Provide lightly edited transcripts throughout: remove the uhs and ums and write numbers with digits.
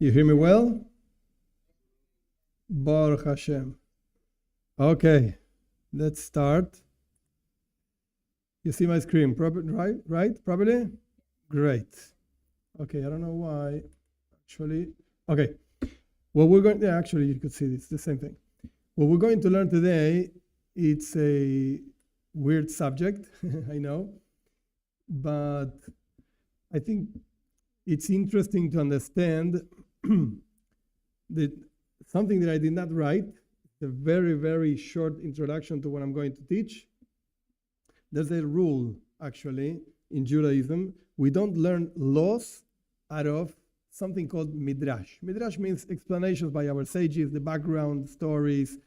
You hear me well? Baruch Hashem. Okay, let's start. You see my screen, right? Properly? Great. Okay, I don't know why. Actually, okay. Well, actually, you could see this, the same thing. What we're going to learn today, it's a weird subject, I know, but I think it's interesting to understand that something that I did not write, a very, very short introduction to what I'm going to teach. There's a rule, actually, in Judaism. We don't learn laws out of something called midrash. Midrash means explanations by our sages, the background stories,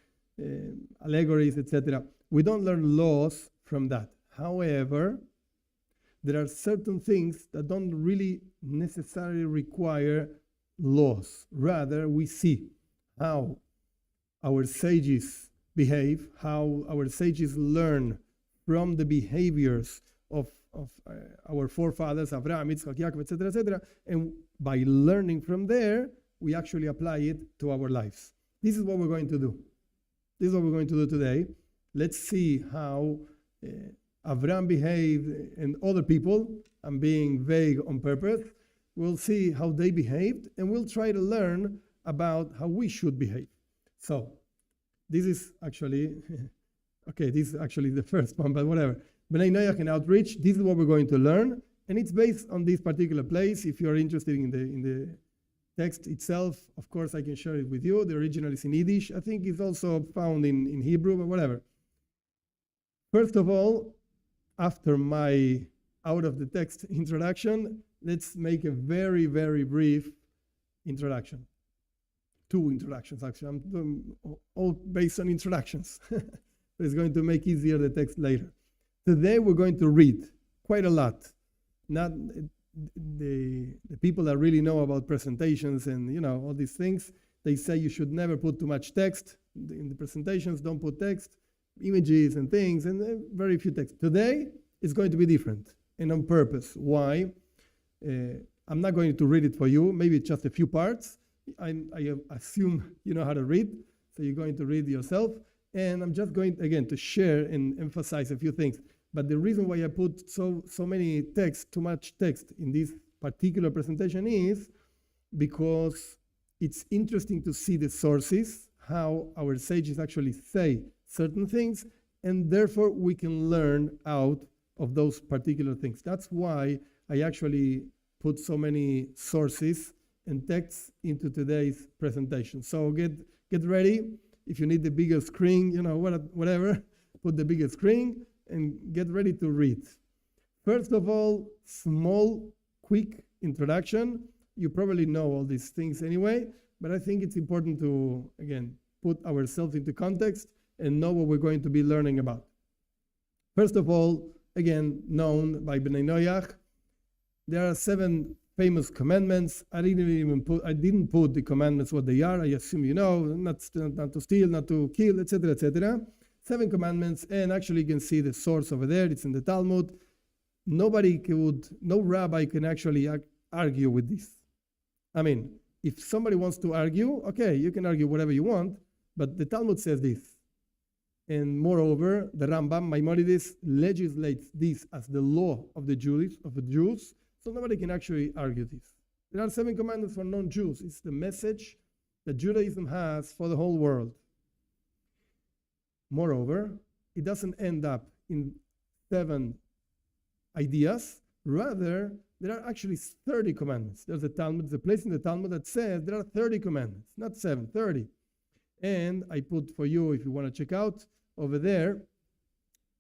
allegories, etc. We don't learn laws from that. However, there are certain things that don't really necessarily require laws. Rather, we see how our sages behave, how our sages learn from the behaviors of our forefathers, Abraham, Yitzchak, Yaakov, etc., etc. And by learning from there, we actually apply it to our lives. This is what we're going to do. This is what we're going to do today. Let's see how Abraham behaved and other people. I'm being vague on purpose. We'll see how they behaved, and we'll try to learn about how we should behave. So, this is actually, this is actually the first one, but whatever. Bnei Noach and outreach, this is what we're going to learn, and it's based on this particular place. If you're interested in the text itself, of course, I can share it with you. The original is in Yiddish. I think it's also found in Hebrew, but whatever. First of all, after my out of the text introduction, let's make a very, very brief introduction. Two introductions, actually. I'm doing all based on introductions. It's going to make easier the text later. Today we're going to read quite a lot. Not the people that really know about presentations and all these things, they say you should never put too much text in the presentations. Don't put text, images and things, and very few text. Today it's going to be different, and on purpose. Why? I'm not going to read it for you. Maybe just a few parts. I assume you know how to read, so you're going to read yourself. And I'm just going, again, to share and emphasize a few things. But the reason why I put so many text, too much text in this particular presentation is because it's interesting to see the sources, how our sages actually say certain things, and therefore we can learn out of those particular things. That's why I actually put so many sources and texts into today's presentation. So get ready. If you need the bigger screen, whatever, put the bigger screen and get ready to read. First of all, small, quick introduction. You probably know all these things anyway, but I think it's important to, again, put ourselves into context and know what we're going to be learning about. First of all, again, known by Bnei Noach, there are 7 famous commandments. I didn't put the commandments what they are. I assume you know, not to steal, not to kill, etc., etc. 7 commandments, and actually you can see the source over there. It's in the Talmud. No rabbi can actually argue with this. I mean, if somebody wants to argue, okay, you can argue whatever you want, but the Talmud says this. And moreover, the Rambam, Maimonides, legislates this as the law of the Jews, so nobody can actually argue this. There are 7 commandments for non-Jews. It's the message that Judaism has for the whole world. Moreover, it doesn't end up in 7 ideas. Rather, there are actually 30 commandments. There's a place in the Talmud that says there are 30 commandments, not 7, 30. And I put for you, if you want to check out, over there,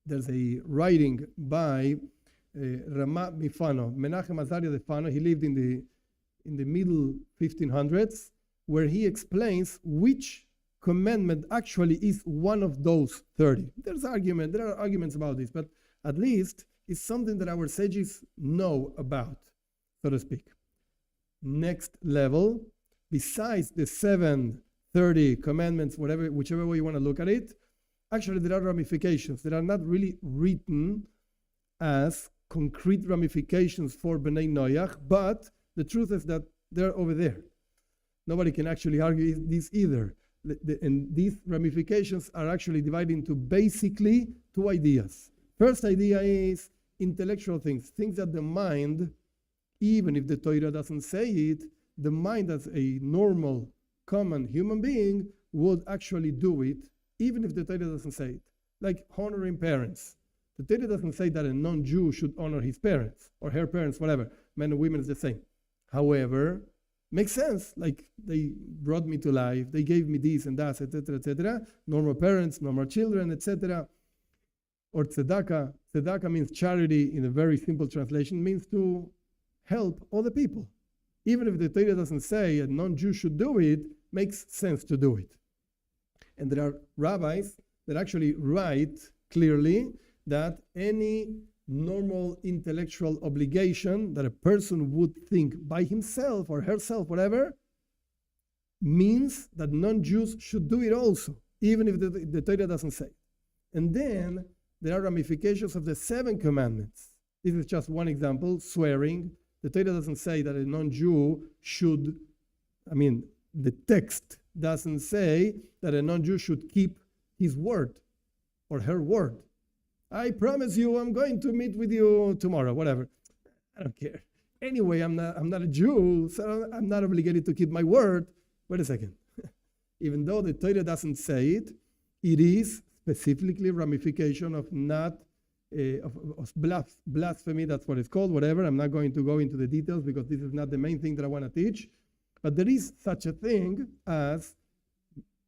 there's a writing by Rama Mifano, Menachem Azaria de Fano. He lived in the middle 1500s, where he explains which commandment actually is one of those 30. There are arguments about this, but at least it's something that our sages know about, so to speak. Next level, besides the 30 commandments, whichever way you want to look at it, actually there are ramifications that are not really written as concrete ramifications for Bnei Noach, but the truth is that they're over there. Nobody can actually argue this either. And these ramifications are actually divided into basically two ideas. First idea is intellectual things that the mind, even if the Torah doesn't say it, the mind as a normal, common human being would actually do it, even if the Torah doesn't say it. Like honoring parents. The Torah doesn't say that a non-Jew should honor his parents or her parents, whatever. Men and women is the same. However, makes sense. Like they brought me to life, they gave me this and that, etc., etc. Normal parents, normal children, etc. Or tzedakah. Tzedakah means charity in a very simple translation, means to help other people. Even if the Torah doesn't say a non-Jew should do it, makes sense to do it. And there are rabbis that actually write clearly that any normal intellectual obligation that a person would think by himself or herself, whatever, means that non-Jews should do it also, even if the Torah doesn't say. And then there are ramifications of the 7 commandments. This is just one example, swearing. The Torah doesn't say that a non-Jew should, the text doesn't say that a non-Jew should keep his word or her word. I promise you I'm going to meet with you tomorrow, whatever. I don't care. Anyway, I'm not a Jew, so I'm not obligated to keep my word. Wait a second. Even though the Torah doesn't say it, it is specifically ramification of blasphemy, that's what it's called, whatever. I'm not going to go into the details because this is not the main thing that I want to teach. But there is such a thing as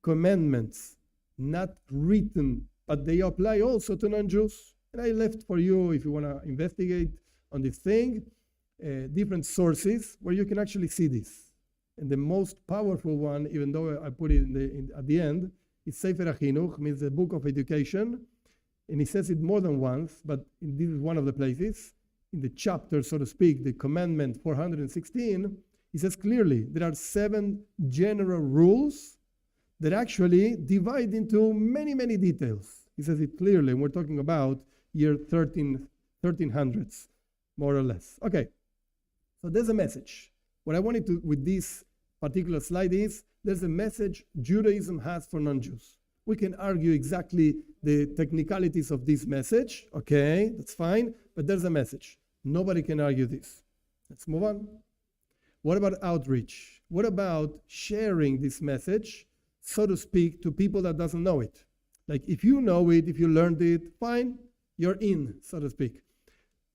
commandments, not written, but they apply also to non-Jews. And I left for you, if you want to investigate on this thing, different sources where you can actually see this. And the most powerful one, even though I put it at the end, is Sefer HaChinuch, means the book of education. And he says it more than once, but this is one of the places. In the chapter, so to speak, the commandment 416, he says clearly there are 7 general rules that actually divide into many, many details. He says it clearly, and we're talking about year 1300s, more or less. Okay, so there's a message. What I wanted to, with this particular slide is, there's a message Judaism has for non-Jews. We can argue exactly the technicalities of this message. Okay, that's fine, but there's a message. Nobody can argue this. Let's move on. What about outreach? What about sharing this message, so to speak, to people that doesn't know it? Like if you know it, if you learned it, fine, you're in, so to speak.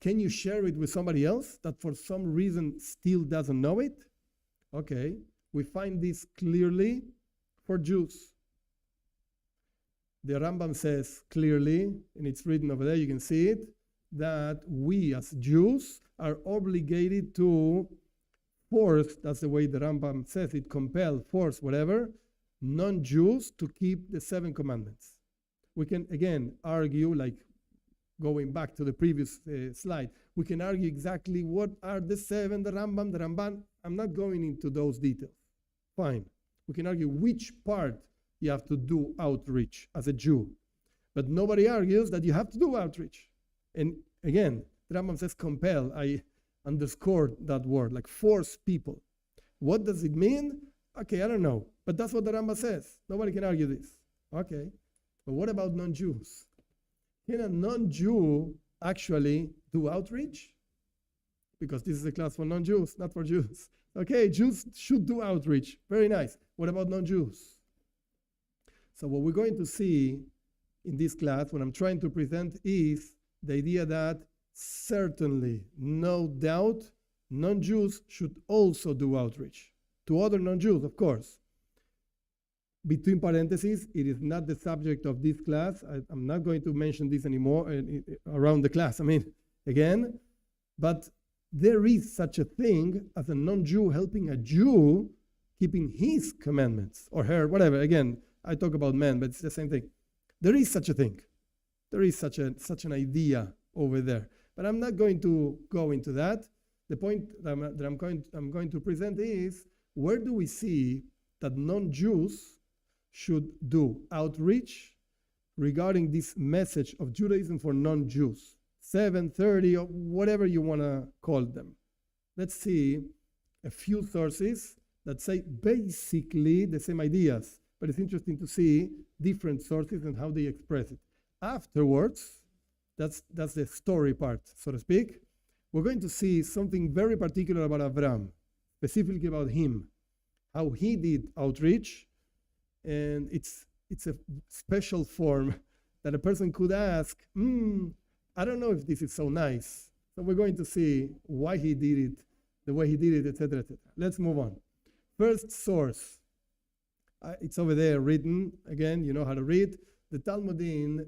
Can you share it with somebody else that for some reason still doesn't know it? Okay, we find this clearly for Jews. The Rambam says clearly, and it's written over there, you can see it, that we as Jews are obligated to force, that's the way the Rambam says it, compel, force, whatever, non-Jews to keep the 7 commandments. We can, again, argue, like going back to the previous slide, we can argue exactly what are the 7, the Ramban. I'm not going into those details. Fine. We can argue which part you have to do outreach as a Jew. But nobody argues that you have to do outreach. And again, the Rambam says compel. I underscored that word, like force people. What does it mean? Okay, I don't know. But that's what the Rambam says. Nobody can argue this. Okay. But what about non-Jews? Can a non-Jew actually do outreach? Because this is a class for non-Jews, not for Jews. Okay, Jews should do outreach. Very nice. What about non-Jews? So what we're going to see in this class, what I'm trying to present, is the idea that certainly, no doubt, non-Jews should also do outreach. To other non-Jews, of course. Between parentheses, it is not the subject of this class. I'm not going to mention this anymore around the class. Again, but there is such a thing as a non-Jew helping a Jew keeping his commandments, or her, whatever. Again, I talk about men, but it's the same thing. There is such a thing. There is such an idea over there. But I'm not going to go into that. The point that I'm going to present is, where do we see that non-Jews should do outreach regarding this message of Judaism for non-Jews? 730 or whatever you want to call them. Let's see a few sources that say basically the same ideas, but it's interesting to see different sources and how they express it. Afterwards, that's the story part, so to speak. We're going to see something very particular about Abraham, specifically about him, how he did outreach, and it's a special form that a person could ask, I don't know if this is so nice. So we're going to see why he did it, the way he did it, etc., etc. Let's move on. First source. It's over there written. Again, you know how to read. The Talmud in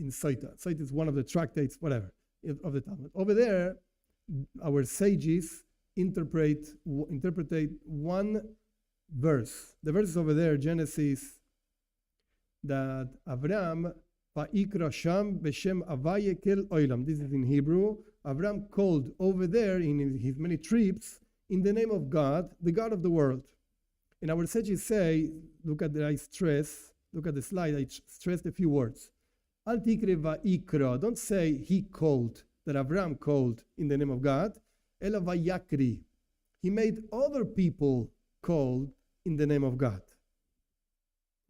Soita. Soita is one of the tractates, whatever, of the Talmud. Over there, our sages interpret one verse. The verse is over there, Genesis, that Abraham Va'ikra Shem b'Shem Avaye kel oilam. This is in Hebrew. Abraham called over there in his many trips in the name of God, the God of the world. And our sages say, look at the slide, I stressed a few words. Al tikre va'ikra. Don't say he called, that Abraham called in the name of God. Ela va'yakri. He made other people call in the name of God.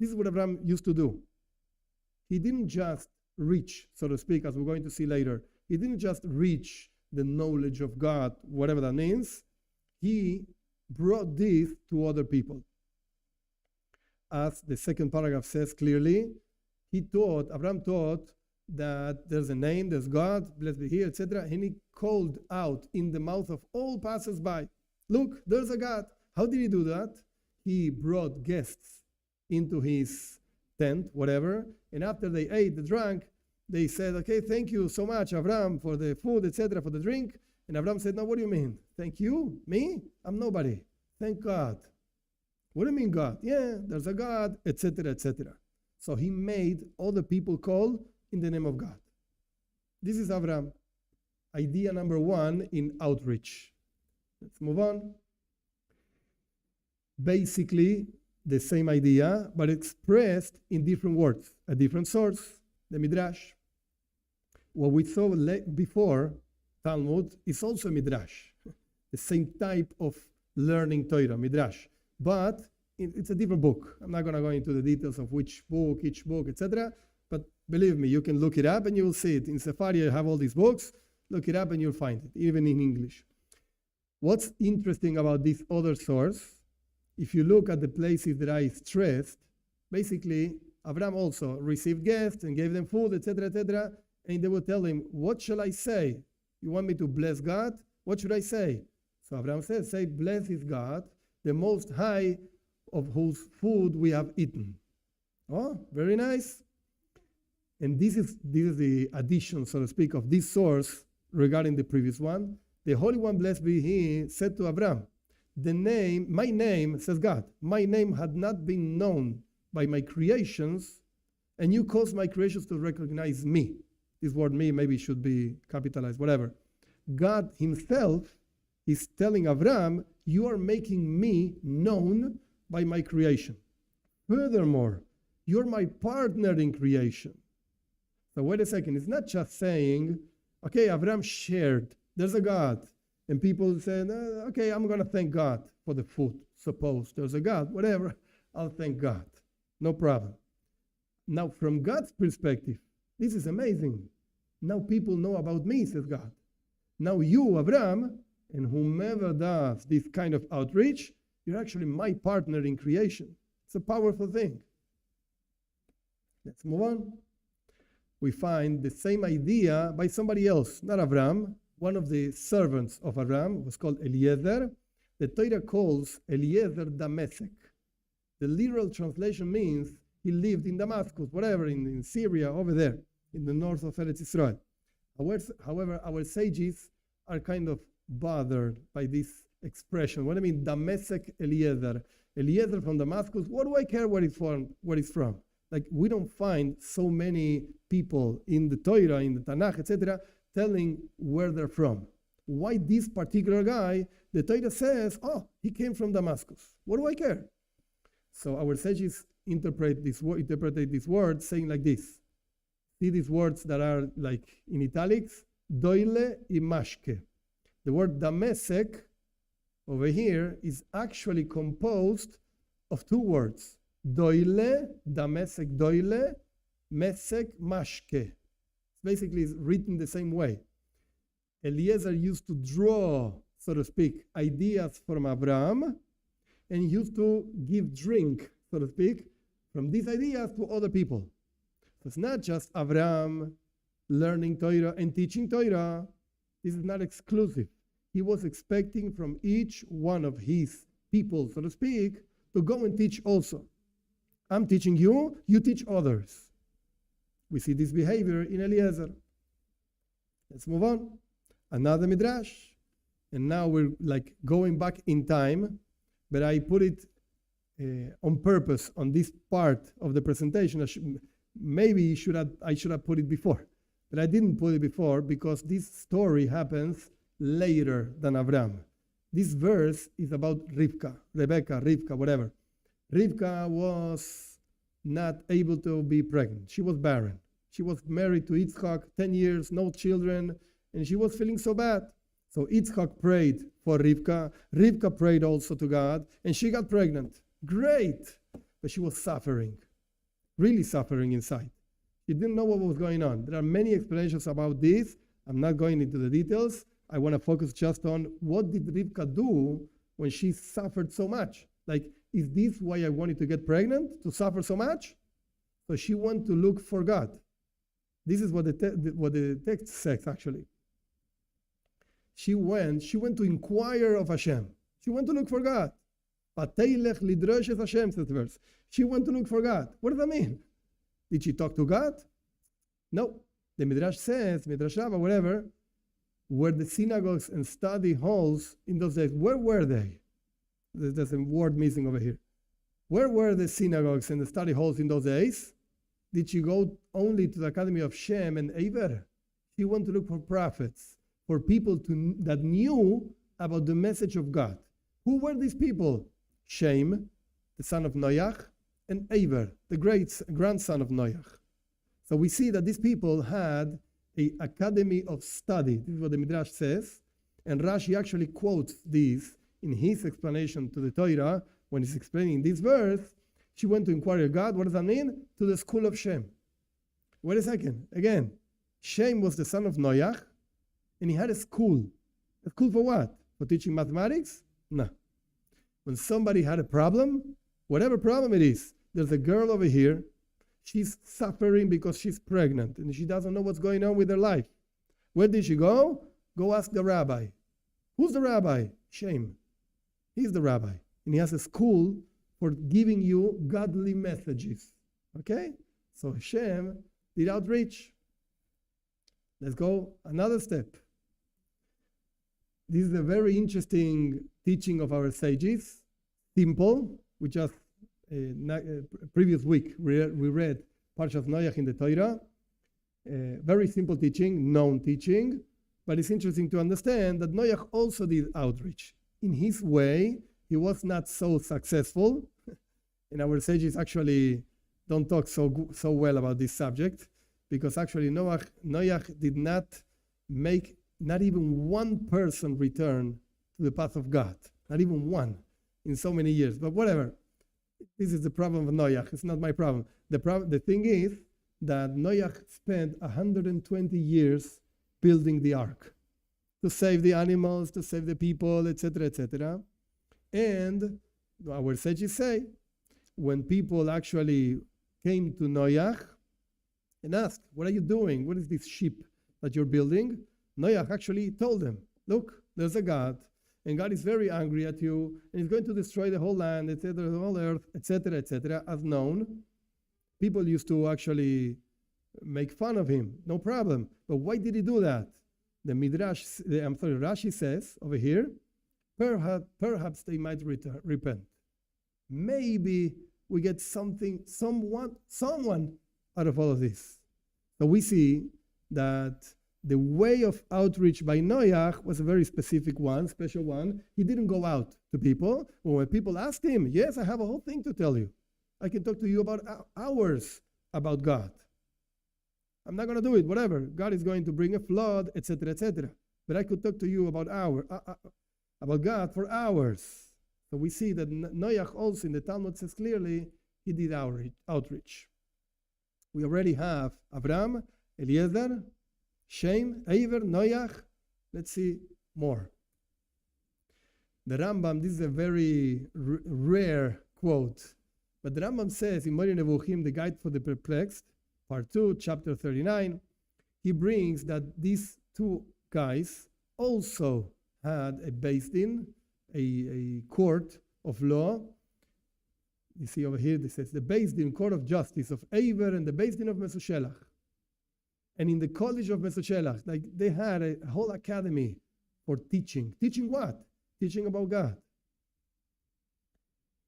This is what Abraham used to do. He didn't just reach, so to speak, as we're going to see later. He didn't just reach the knowledge of God, whatever that means. He brought this to other people. As the second paragraph says clearly, Abraham taught that there's a name, there's God, blessed be He, etc. And he called out in the mouth of all passers-by, look, there's a God. How did he do that? He brought guests into his tent, whatever, and after they ate, they drank, they said, okay, thank you so much, Abraham, for the food, etc., for the drink. And Abraham said, no, what do you mean? Thank you? Me? I'm nobody. Thank God. What do you mean God? Yeah, there's a God, etc., etc. So he made all the people call in the name of God. This is Abraham. Idea number one in outreach. Let's move on. Basically, the same idea, but expressed in different words, a different source, the Midrash. What we saw before, Talmud, is also Midrash, the same type of learning Torah, Midrash. But it's a different book. I'm not going to go into the details of which book, each book, etc. But believe me, you can look it up and you will see it. In Safari, I have all these books. Look it up and you'll find it, even in English. What's interesting about this other source, if you look at the places that I stressed, basically, Abraham also received guests and gave them food, etc., etc. And they would tell him, what shall I say? You want me to bless God? What should I say? So Abraham says, say, blessed is God, the Most High, of whose food we have eaten. Oh, very nice. And this is the addition, so to speak, of this source regarding the previous one. The Holy One, blessed be He, said to Abraham, my name, says God, my name had not been known by my creations, and you caused my creations to recognize me. This word me maybe should be capitalized, whatever. God himself is telling Abraham, you are making me known by my creation. Furthermore, you're my partner in creation. So wait a second, it's not just saying, okay, Abraham shared, there's a God. And people say, okay, I'm going to thank God for the food. Suppose there's a God, whatever, I'll thank God. No problem. Now, from God's perspective, this is amazing. Now people know about me, says God. Now you, Abraham, and whomever does this kind of outreach, you're actually my partner in creation. It's a powerful thing. Let's move on. We find the same idea by somebody else, not Abraham. One of the servants of Abraham was called Eliezer. The Torah calls Eliezer Damasek. The literal translation means he lived in Damascus, whatever, in Syria, over there, in the north of Eretz Israel. However, our sages are kind of bothered by this expression. What do I mean, Damasek Eliezer? Eliezer from Damascus, what do I care where he's from? Like, we don't find so many people in the Torah, in the Tanakh, etc., telling where they're from. Why this particular guy? The Torah says, oh, he came from Damascus. What do I care? So our sages interpret this word saying like this. See these words that are like in italics? Doile y mashke. The word Damasek, over here is actually composed of two words. Doile, damesek doile, mesek mashke. Basically, it's written the same way. Eliezer used to draw, so to speak, ideas from Abraham, and he used to give drink, so to speak, from these ideas to other people. So it's not just Abraham learning Torah and teaching Torah. This is not exclusive. He was expecting from each one of his people, so to speak, to go and teach also. I'm teaching you, you teach others. We see this behavior in Eliezer. Let's move on. Another midrash. And now we're like going back in time, but I put it on purpose on this part of the presentation. I should have put it before, but I didn't put it before because this story happens later than Abraham. This verse is about Rivka, whatever. Rivka was not able to be pregnant. She was barren. She was married to Yitzchak, 10 years, no children, and she was feeling so bad. So Yitzchak prayed for Rivka. Rivka prayed also to God, and she got pregnant. Great! But she was suffering, really suffering inside. She didn't know what was going on. There are many explanations about this. I'm not going into the details. I want to focus just on what did Rivka do when she suffered so much. Like, is this why I wanted to get pregnant, to suffer so much? So she went to look for God. This is what the text says, actually. She went to inquire of Hashem. She went to look for God. Pateilech lidrosh es Hashem, says the verse. She went to look for God. What does that mean? Did she talk to God? No. The Midrash says, Midrash Rabbah, whatever, were the synagogues and study halls in those days, where were they? There's a word missing over here. Where were the synagogues and the study halls in those days? Did she go only to the academy of Shem and Eber? She went to look for prophets, for people that knew about the message of God. Who were these people? Shem, the son of Noach, and Eber, the great grandson of Noach. So we see that these people had an academy of study. This is what the Midrash says. And Rashi actually quotes this in his explanation to the Torah when he's explaining this verse. She went to inquire God. What does that mean? To the school of Shem. Wait a second. Again, Shem was the son of Noach, and he had a school. A school for what? For teaching mathematics? No. When somebody had a problem, whatever problem it is, there's a girl over here. She's suffering because she's pregnant, and she doesn't know what's going on with her life. Where did she go? Go ask the rabbi. Who's the rabbi? Shem. He's the rabbi. And he has a school for giving you godly messages. Okay? So Shem did outreach. Let's go another step. This is a very interesting teaching of our sages. Simple. We just, previous week, we read Parshas Noach in the Torah. Very simple teaching, known teaching. But it's interesting to understand that Noach also did outreach. In his way, he was not so successful. And our sages actually don't talk so well about this subject, because actually Noach did not make not even one person return to the path of God. Not even one in so many years. But whatever. This is the problem of Noach. It's not my problem. The thing is that Noach spent 120 years building the ark to save the animals, to save the people, etc., etc. And our sages say, when people actually came to Noach and asked, what are you doing? What is this ship that you're building? Noach actually told them, look, there's a God, and God is very angry at you, and he's going to destroy the whole land, etc., the whole earth, etc., etc., as known. People used to actually make fun of him, no problem. But why did he do that? The Midrash, Rashi says over here, perhaps they might repent. Maybe we get someone out of all of this. So we see that the way of outreach by Noach was a very specific one, special one. He didn't go out to people. But when people asked him, yes, I have a whole thing to tell you. I can talk to you about hours about God. I'm not going to do it, whatever. God is going to bring a flood, etc., etc. But I could talk to you about hours. about God for hours. So we see that Noach also in the Talmud says clearly he did outreach. We already have Abraham, Eliezer, Shem, Eber, Noach. Let's see more. The Rambam, this is a very rare quote, but the Rambam says in Moreh Nevuchim, the Guide for the Perplexed, part 2, chapter 39, he brings that these two guys also had a Beis Din, a court of law. You see over here, this says the Beis Din, court of justice of Eber and the Beis Din of Mesushelach. And in the college of Mesushelach, like they had a whole academy for teaching. Teaching what? Teaching about God.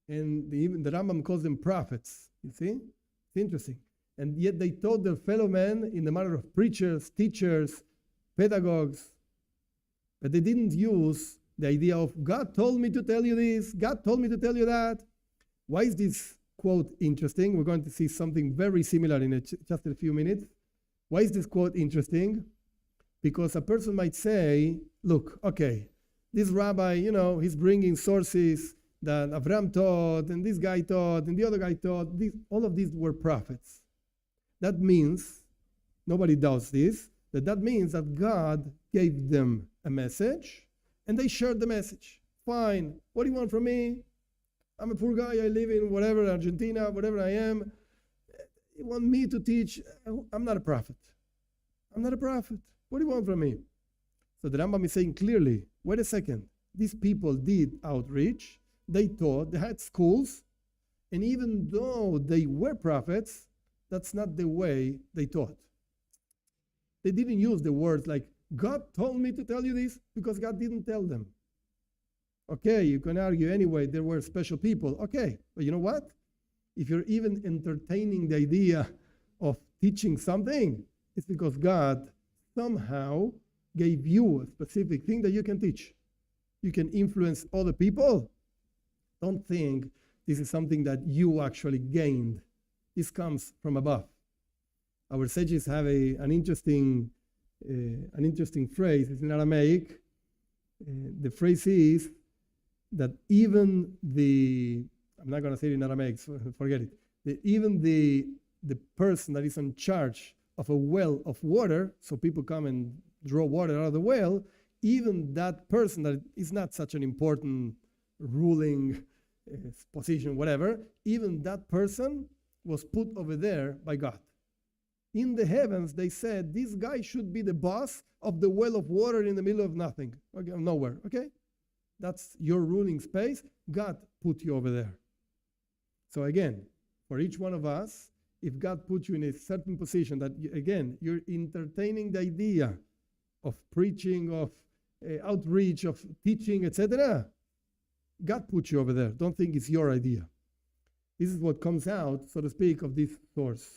And even the Rambam calls them prophets. You see? It's interesting. And yet they taught their fellow men in the manner of preachers, teachers, pedagogues. But they didn't use the idea of God told me to tell you this, God told me to tell you that. Why is this quote interesting? We're going to see something very similar in just a few minutes. Why is this quote interesting? Because a person might say, look, okay, this rabbi, he's bringing sources that Abraham taught, and this guy taught, and the other guy taught. All of these were prophets. That means, nobody doubts this, that means that God gave them a message, and they shared the message. Fine. What do you want from me? I'm a poor guy. I live in whatever, Argentina, whatever I am. You want me to teach? I'm not a prophet. I'm not a prophet. What do you want from me? So the Rambam is saying clearly, wait a second. These people did outreach. They taught. They had schools. And even though they were prophets, that's not the way they taught. They didn't use the words like, God told me to tell you this, because God didn't tell them. Okay, you can argue anyway, there were special people. Okay, but you know what? If you're even entertaining the idea of teaching something, it's because God somehow gave you a specific thing that you can teach. You can influence other people. Don't think this is something that you actually gained. This comes from above. Our sages have an interesting phrase. It's in Aramaic. The phrase is that even I'm not going to say it in Aramaic, so forget it. Even the person that is in charge of a well of water, so people come and draw water out of the well, even that person that is not such an important ruling position, whatever, even that person was put over there by God. In the heavens, they said, this guy should be the boss of the well of water in the middle of nothing, nowhere, okay? That's your ruling space. God put you over there. So again, for each one of us, if God put you in a certain position that, you're entertaining the idea of preaching, of outreach, of teaching, etc., God put you over there. Don't think it's your idea. This is what comes out, so to speak, of this source.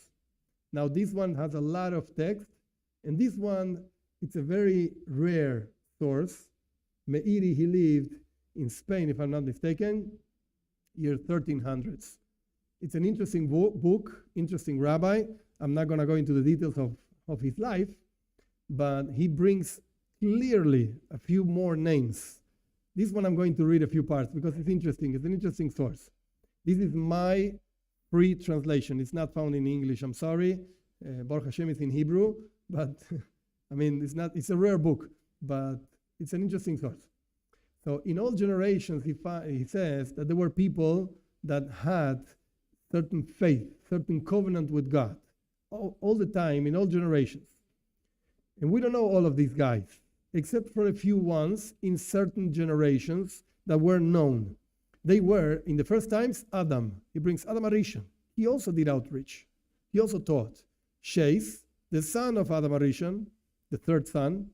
Now, this one has a lot of text, and this one, it's a very rare source. Meiri, he lived in Spain, if I'm not mistaken, year 1300s. It's an interesting book, interesting rabbi. I'm not going to go into the details of his life, but he brings clearly a few more names. This one I'm going to read a few parts because it's interesting. It's an interesting source. This is my free translation. It's not found in English. I'm sorry. Baruch Hashem is in Hebrew, but it's a rare book, but it's an interesting source. So in all generations, he says that there were people that had certain faith, certain covenant with God, all the time, in all generations. And we don't know all of these guys, except for a few ones in certain generations that were known. They were, in the first times, Adam. He brings Adam Arishon. He also did outreach. He also taught. Sheis, the son of Adam Arishon, the third son.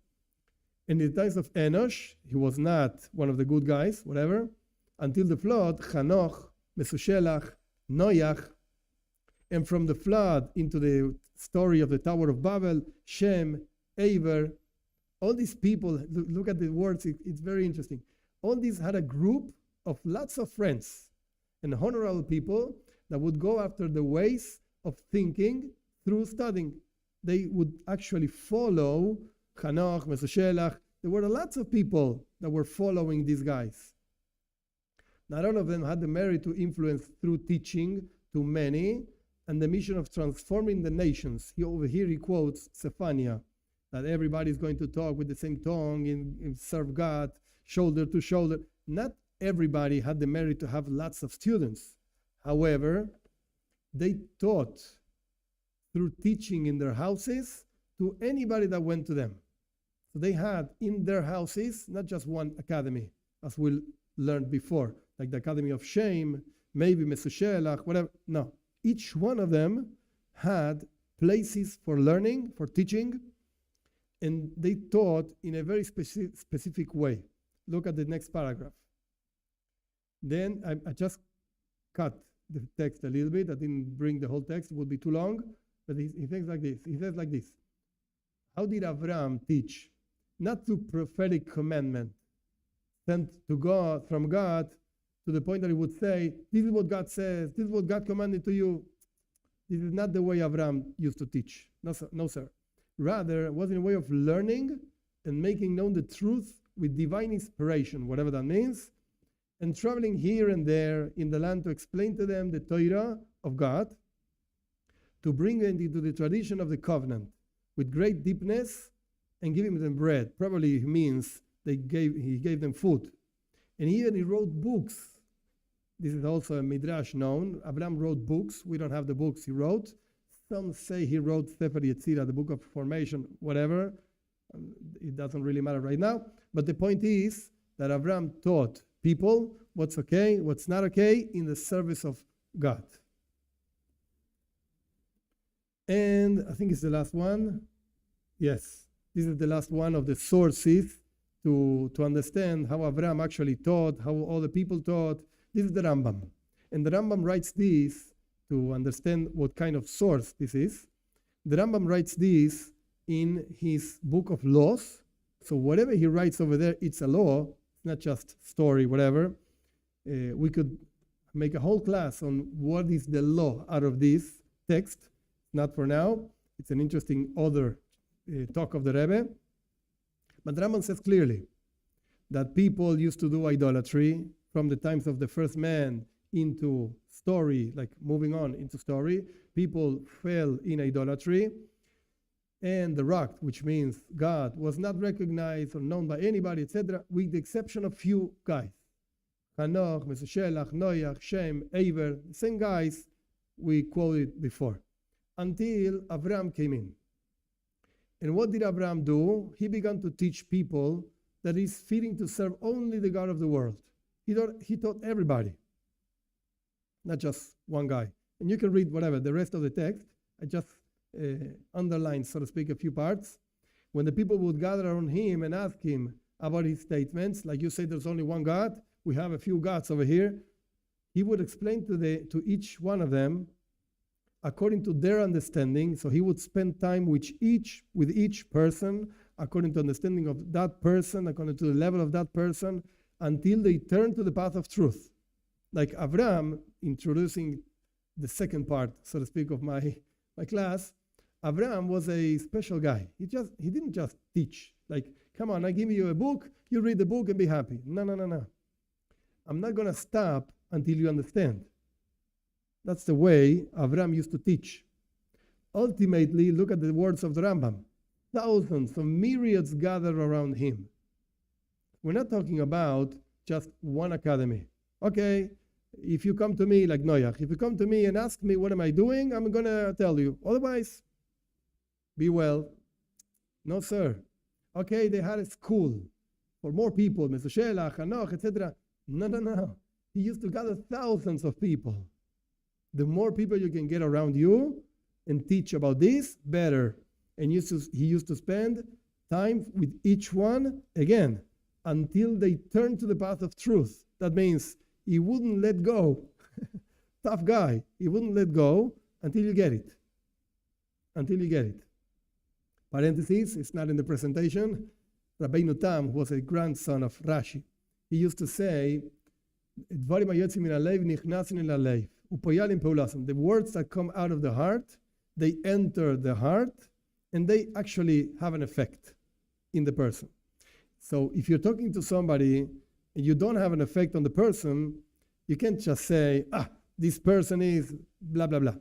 In the times of Enosh, he was not one of the good guys, whatever. Until the flood, Hanoch, Mesushelach, Noach, and from the flood into the story of the Tower of Babel, Shem, Eber, all these people, look at the words, it's very interesting. All these had a group of lots of friends and honorable people that would go after the ways of thinking through studying. They would actually follow Hanoch, Mesushelach, there were lots of people that were following these guys. Not all of them had the merit to influence through teaching to many, and the mission of transforming the nations. Over here he quotes Zephaniah, that everybody is going to talk with the same tongue and serve God shoulder to shoulder. Not everybody had the merit to have lots of students. However, they taught through teaching in their houses to anybody that went to them. So they had in their houses not just one academy, as we learned before, like the Academy of Shem, maybe Mesoshelach, whatever. No, each one of them had places for learning, for teaching, and they taught in a very specific way. Look at the next paragraph. Then I just cut the text a little bit. I didn't bring the whole text. It would be too long. But he thinks like this. He says like this. How did Abraham teach? Not through prophetic commandment sent to God, from God, to the point that he would say, this is what God says. This is what God commanded to you. This is not the way Abraham used to teach. No, sir. Rather, it was in a way of learning and making known the truth with divine inspiration, whatever that means, and traveling here and there in the land to explain to them the Torah of God, to bring them into the tradition of the covenant with great deepness and giving them bread. Probably means he gave them food. And even he wrote books. This is also a midrash known. Abraham wrote books. We don't have the books he wrote. Some say he wrote Sefer Yetzirah, the book of formation, whatever. It doesn't really matter right now. But the point is that Abraham taught people what's okay, what's not okay in the service of God. And I think it's the last one. Yes, this is the last one of the sources to understand how Abraham actually taught, how all the people taught. This is the Rambam. And the Rambam writes this to understand what kind of source this is. The Rambam writes this in his book of laws. So whatever he writes over there, it's a law, not just story, whatever. We could make a whole class on what is the law out of this text. Not for now. It's an interesting other talk of the Rebbe. But Rambam says clearly that people used to do idolatry from the times of the first man into story, like moving on into story. People fell in idolatry. And the rock, which means God, was not recognized or known by anybody, etc., with the exception of few guys. Hanoch, Mesoshelach, Noach, Shem, Eber, the same guys we quoted before. Until Abraham came in. And what did Abraham do? He began to teach people that it's fitting to serve only the God of the world. He taught everybody, not just one guy. And you can read whatever, the rest of the text. I just underlined, so to speak, a few parts. When the people would gather around him and ask him about his statements, like you say, there's only one God, we have a few gods over here, he would explain to each one of them according to their understanding. So he would spend time with each person, according to understanding of that person, according to the level of that person, until they turn to the path of truth. Like Abraham, introducing the second part, so to speak, of my class, Abraham was a special guy. He didn't just teach, like, come on, I give you a book, you read the book and be happy. No. I'm not going to stop until you understand. That's the way Abraham used to teach. Ultimately, look at the words of the Rambam. Thousands of myriads gathered around him. We're not talking about just one academy. Okay, if you come to me like Noach, if you come to me and ask me what am I doing, I'm going to tell you. Otherwise, be well. No, sir. Okay, they had a school for more people, Mesoshelach, Hanoch, etc. No. He used to gather thousands of people. The more people you can get around you and teach about this, better. And he used to spend time with each one, again, until they turn to the path of truth. That means he wouldn't let go. Tough guy. He wouldn't let go until you get it. Until you get it. Parentheses, it's not in the presentation. Rabbi Tam was a grandson of Rashi. He used to say, the words that come out of the heart, they enter the heart, and they actually have an effect in the person. So if you're talking to somebody and you don't have an effect on the person, you can't just say, this person is blah, blah, blah.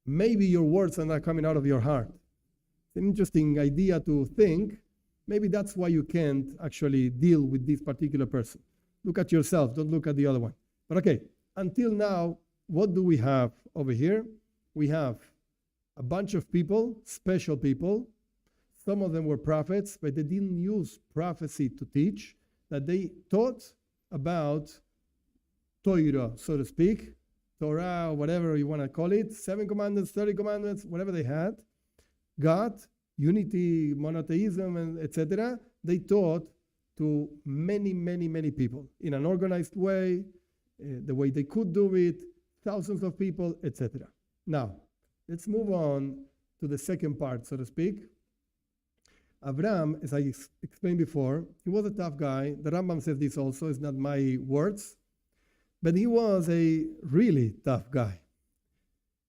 Maybe your words are not coming out of your heart. It's an interesting idea to think. Maybe that's why you can't actually deal with this particular person. Look at yourself, don't look at the other one. But okay, until now, what do we have over here? We have a bunch of people, special people. Some of them were prophets, but they didn't use prophecy to teach, that they taught about Torah, so to speak, Torah, whatever you want to call it, 7 commandments, 30 commandments, whatever they had, God, unity, monotheism, and etc. They taught to many, many, many people in an organized way, the way they could do it, thousands of people, etc. Now, let's move on to the second part, so to speak. Avram, as I explained before, he was a tough guy. The Rambam says this also, it's not my words, but he was a really tough guy.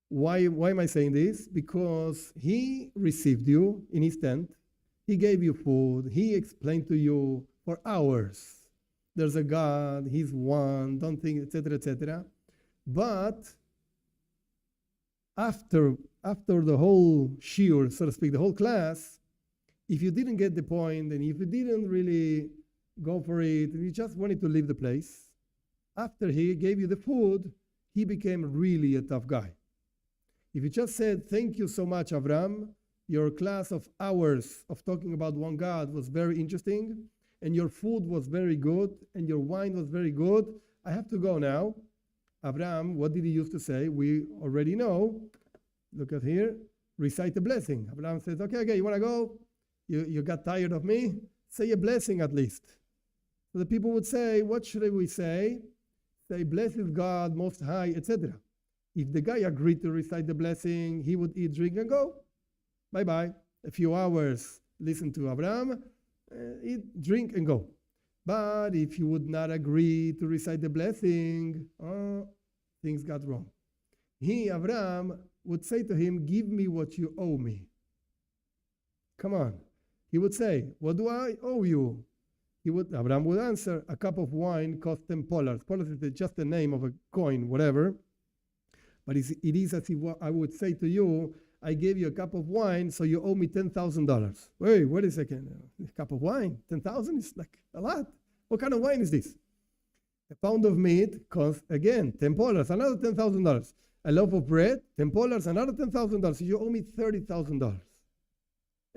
Why am I saying this? Because he received you in his tent, he gave you food, he explained to you for hours, there's a God, he's one, don't think, etc., etc. But after the whole shiur, so to speak, the whole class, if you didn't get the point and if you didn't really go for it and you just wanted to leave the place, after he gave you the food, he became really a tough guy. If you just said, thank you so much, Avram, your class of hours of talking about one God was very interesting, and your food was very good, and your wine was very good, I have to go now. Avram, what did he used to say? We already know. Look at here. Recite a blessing. Avram says, okay, you want to go? You got tired of me? Say a blessing at least. So the people would say, what should we say? Say, blessed God, most high, etc. If the guy agreed to recite the blessing, he would eat, drink, and go. Bye-bye. A few hours, listen to Avram, eat, drink, and go. But if you would not agree to recite the blessing, things got wrong. He, Avram, would say to him, give me what you owe me. Come on. He would say, what do I owe you? Avram would answer, a cup of wine cost 10 pollars. Pollars is just the name of a coin, whatever. But it is as if I would say to you, I gave you a cup of wine, so you owe me $10,000. Wait a second. A cup of wine, 10,000 is like a lot. What kind of wine is this? A pound of meat costs, again, 10 pollars, another $10,000. A loaf of bread, 10 pollars, another $10,000. So you owe me $30,000.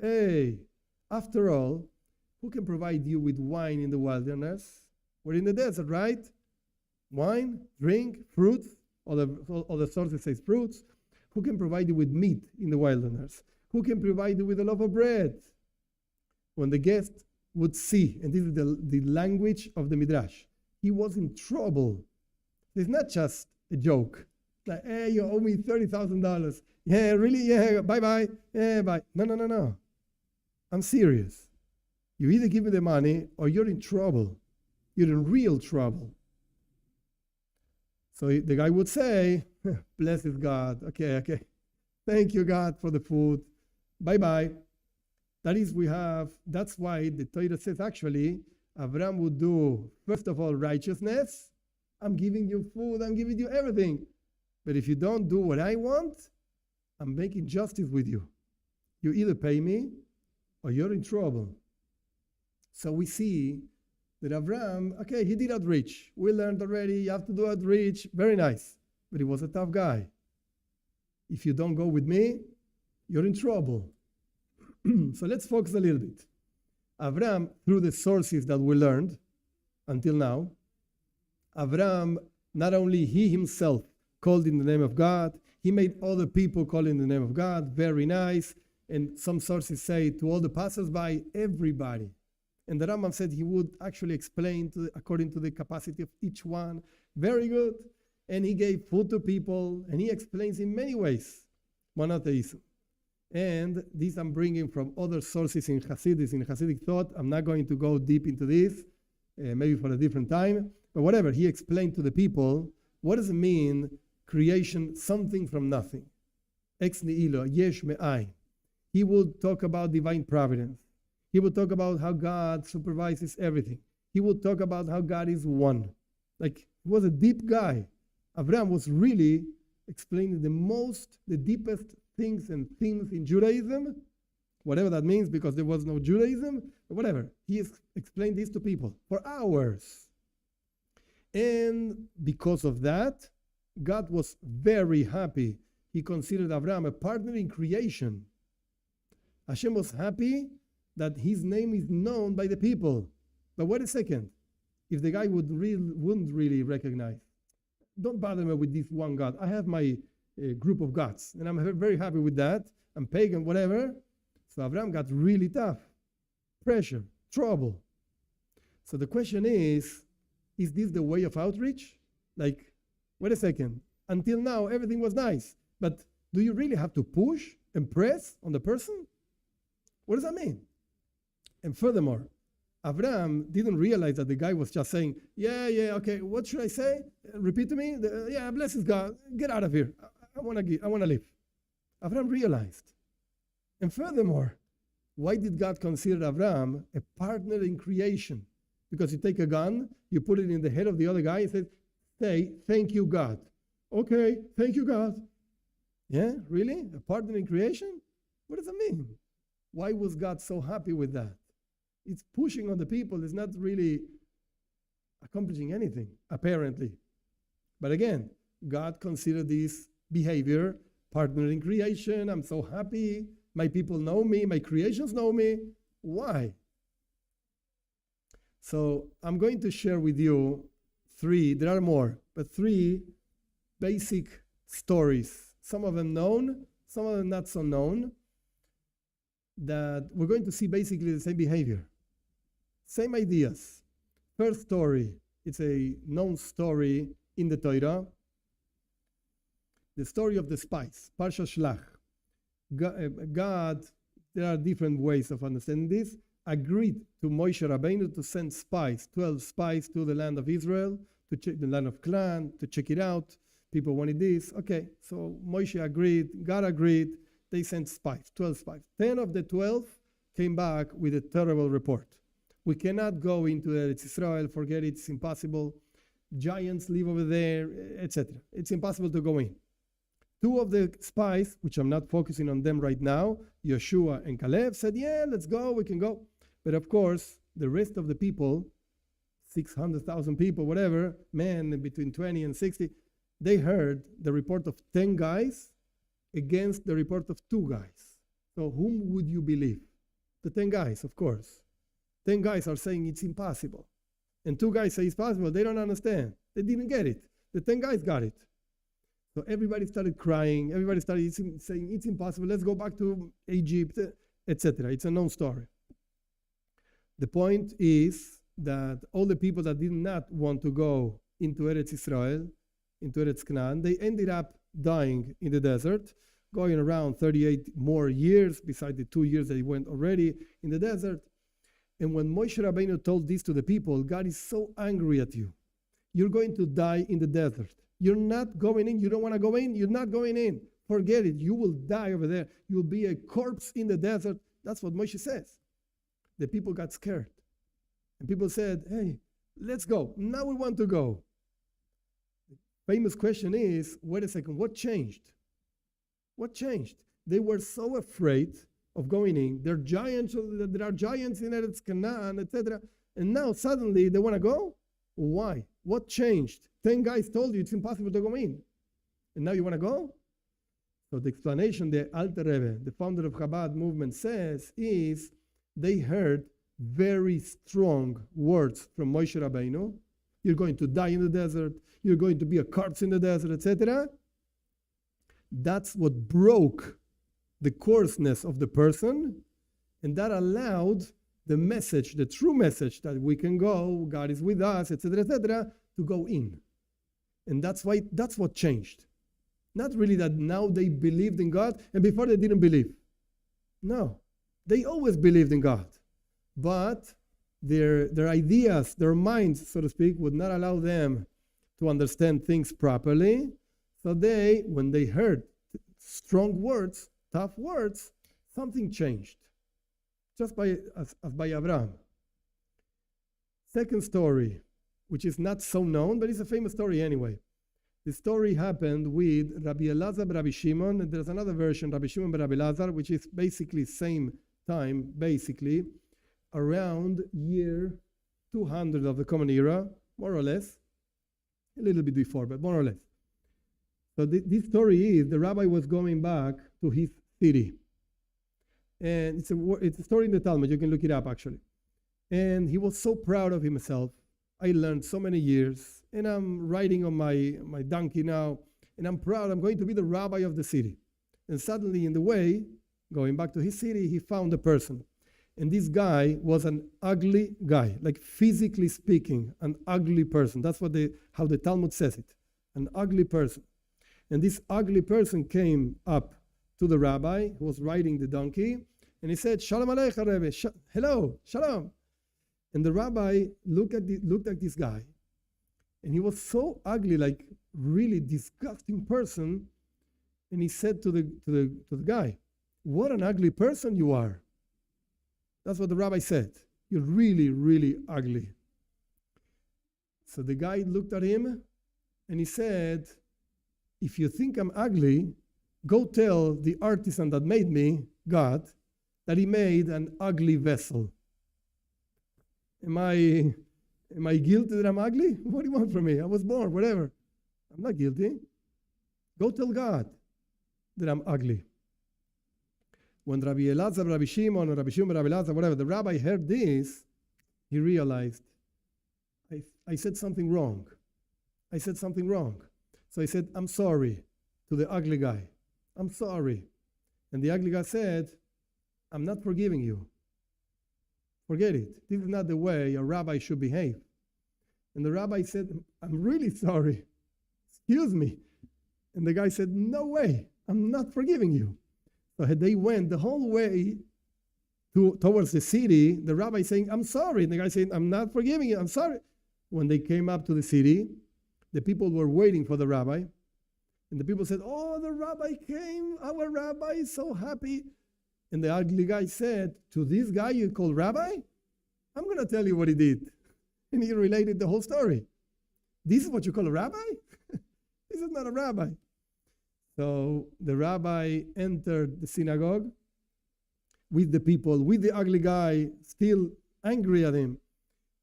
Hey, after all, who can provide you with wine in the wilderness? We're in the desert, right? Wine, drink, fruits, all the sources say fruits. Who can provide you with meat in the wilderness? Who can provide you with a loaf of bread? When the guest would see, and this is the language of the Midrash, he was in trouble. It's not just a joke. Like, hey, you owe me $30,000. Yeah, really? Yeah, bye-bye. Yeah, bye. No. I'm serious. You either give me the money or you're in trouble. You're in real trouble. So the guy would say, blessed God. Okay. Thank you, God, for the food. Bye-bye. That's why the Torah says, actually, Avram would do, first of all, righteousness. I'm giving you food. I'm giving you everything. But if you don't do what I want, I'm making justice with you. You either pay me or you're in trouble. So we see that Avram, okay, he did outreach. We learned already, you have to do outreach. Very nice. But he was a tough guy. If you don't go with me, you're in trouble. So let's focus a little bit. Avram, through the sources that we learned until now, Avram, not only he himself called in the name of God, he made other people call in the name of God. Very nice. And some sources say to all the passers-by, everybody. And the Rambam said he would actually explain according to the capacity of each one. Very good. And he gave food to people, and he explains in many ways monotheism. And this I'm bringing from other sources in Hasidic thought. I'm not going to go deep into this, maybe for a different time. But whatever, he explained to the people, what does it mean, creation, something from nothing? Ex nihilo, yesh me'ayin. He would talk about divine providence. He would talk about how God supervises everything. He would talk about how God is one. Like, he was a deep guy. Abraham was really explaining the deepest things and themes in Judaism, whatever that means, because there was no Judaism, whatever. He explained this to people for hours. And because of that, God was very happy. He considered Abraham a partner in creation. Hashem was happy that his name is known by the people. But wait a second. If the guy wouldn't really recognize, don't bother me with this one God. I have my group of gods, and I'm very happy with that. I'm pagan, whatever. So Abraham got really tough. Pressure, trouble. So the question is this the way of outreach? Like, wait a second. Until now, everything was nice. But do you really have to push and press on the person? What does that mean? And furthermore, Abraham didn't realize that the guy was just saying, yeah, okay, what should I say? Repeat to me. Yeah, bless God. Get out of here. I want to live. Abraham realized. And furthermore, why did God consider Abraham a partner in creation? Because you take a gun, you put it in the head of the other guy and say, say, thank you, God. Okay, thank you, God. Yeah, really? A partner in creation? What does that mean? Why was God so happy with that? It's pushing on the people. It's not really accomplishing anything, apparently. But again, God considered this behavior partner in creation. I'm so happy. My people know me. My creations know me. Why? So I'm going to share with you there are more, but three basic stories. Some of them known, some of them not so known, that we're going to see basically the same behavior. Same ideas. First story, it's a known story in the Torah. The story of the spies, Parsha Shlach. God, there are different ways of understanding this, agreed to Moshe Rabbeinu to send spies, 12 spies to the land of Israel, to check the land of Canaan, to check it out. People wanted this. Okay, so Moshe agreed, God agreed, they sent spies, 12 spies. 10 of the 12 came back with a terrible report. We cannot go into Eretz Israel, forget it, it's impossible. Giants live over there, etc. It's impossible to go in. 2 of the spies, which I'm not focusing on them right now, Yeshua and Caleb, said, yeah, let's go, we can go. But of course, the rest of the people, 600,000 people, whatever, men between 20 and 60, they heard the report of 10 guys against the report of 2 guys. So whom would you believe? The 10 guys, of course. 10 guys are saying it's impossible. And 2 guys say it's possible. They don't understand. They didn't get it. The 10 guys got it. So everybody started crying. Everybody started saying it's impossible. Let's go back to Egypt, etc. It's a known story. The point is that all the people that did not want to go into Eretz Israel, into Eretz Canaan, they ended up dying in the desert, going around 38 more years, beside the 2 years they went already in the desert. And when Moshe Rabbeinu told this to the people, God is so angry at you. You're going to die in the desert. You're not going in. You don't want to go in. You're not going in. Forget it. You will die over there. You'll be a corpse in the desert. That's what Moshe says. The people got scared. And people said, hey, let's go. Now we want to go. The famous question is, wait a second, what changed? What changed? They were so afraid of going in. There are giants in Eretz Canaan, etc. And now suddenly they want to go? Why? What changed? 10 guys told you it's impossible to go in. And now you want to go? So the explanation the Alter Rebbe, the founder of Chabad movement, says is they heard very strong words from Moshe Rabbeinu. You're going to die in the desert. You're going to be a corpse in the desert, etc. That's what broke the coarseness of the person, and that allowed the message, the true message that we can go, God is with us, etc., to go in. And that's what changed. Not really that now they believed in God, and before they didn't believe. No, they always believed in God. But their ideas, their minds, so to speak, would not allow them to understand things properly. So when they heard strong words, tough words, something changed. just as by Abraham. Second story, which is not so known, but it's a famous story anyway. The story happened with Rabbi Elazar, Rabbi Shimon, and there's another version, Rabbi Shimon, Rabbi Elazar, which is basically same time, basically, around year 200 of the Common Era, more or less, a little bit before, but more or less. So this story is the rabbi was going back to his city. And it's a story in the Talmud, you can look it up actually. And he was so proud of himself. I learned so many years, and I'm riding on my donkey now, and I'm proud, I'm going to be the rabbi of the city. And suddenly in the way, going back to his city, he found a person. And this guy was an ugly guy, like physically speaking, an ugly person. That's how the Talmud says it, an ugly person. And this ugly person came up to the rabbi who was riding the donkey, and he said, Shalom Aleichem, Rebbe. Hello, Shalom. And the rabbi looked at this guy, and he was so ugly, like really disgusting person. And he said to the guy, what an ugly person you are. That's what the rabbi said. You're really, really ugly. So the guy looked at him, and he said, if you think I'm ugly, go tell the artisan that made me, God, that he made an ugly vessel. Am I guilty that I'm ugly? What do you want from me? I was born, whatever. I'm not guilty. Go tell God that I'm ugly. When Rabbi Elazar, Rabbi Shimon, or Rabbi Shimon, Rabbi Elazar, whatever, the rabbi heard this, he realized, I said something wrong. I said something wrong. So he said, I'm sorry to the ugly guy. I'm sorry. And the ugly guy said, I'm not forgiving you. Forget it. This is not the way a rabbi should behave. And the rabbi said, I'm really sorry. Excuse me. And the guy said, no way. I'm not forgiving you. So they went the whole way towards the city, the rabbi saying, I'm sorry. And the guy saying, I'm not forgiving you. I'm sorry. When they came up to the city, the people were waiting for the rabbi. And the people said, oh, the rabbi came. Our rabbi is so happy. And the ugly guy said, to this guy you call rabbi? I'm going to tell you what he did. And he related the whole story. This is what you call a rabbi? This is not a rabbi. So the rabbi entered the synagogue with the people, with the ugly guy, still angry at him.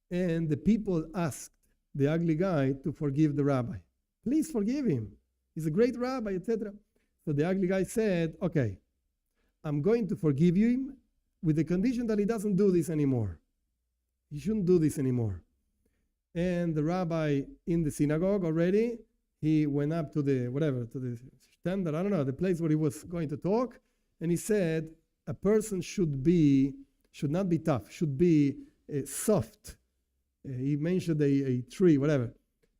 And the people asked the ugly guy to forgive the rabbi. Please forgive him. He's a great rabbi, etc. So the ugly guy said, okay, I'm going to forgive him with the condition that he doesn't do this anymore. He shouldn't do this anymore. And the rabbi in the synagogue already, he went up to the standard, I don't know, the place where he was going to talk, and he said, a person should not be tough, should be soft. He mentioned a tree, whatever.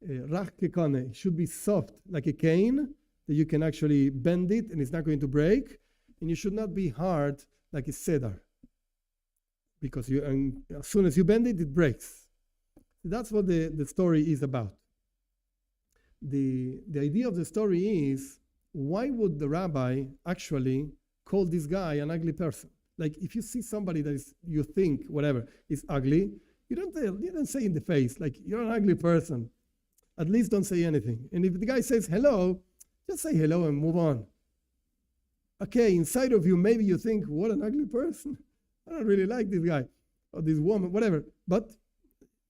Rach kekone, should be soft, like a cane, that you can actually bend it and it's not going to break. And you should not be hard like a cedar, because as soon as you bend it, it breaks. That's what the story is about. The idea of the story is, why would the rabbi actually call this guy an ugly person? Like if you see somebody that you think, whatever, is ugly, you don't say in the face, like, you're an ugly person. At least don't say anything. And if the guy says hello, just say hello and move on. Okay, inside of you, maybe you think, what an ugly person. I don't really like this guy or this woman, whatever. But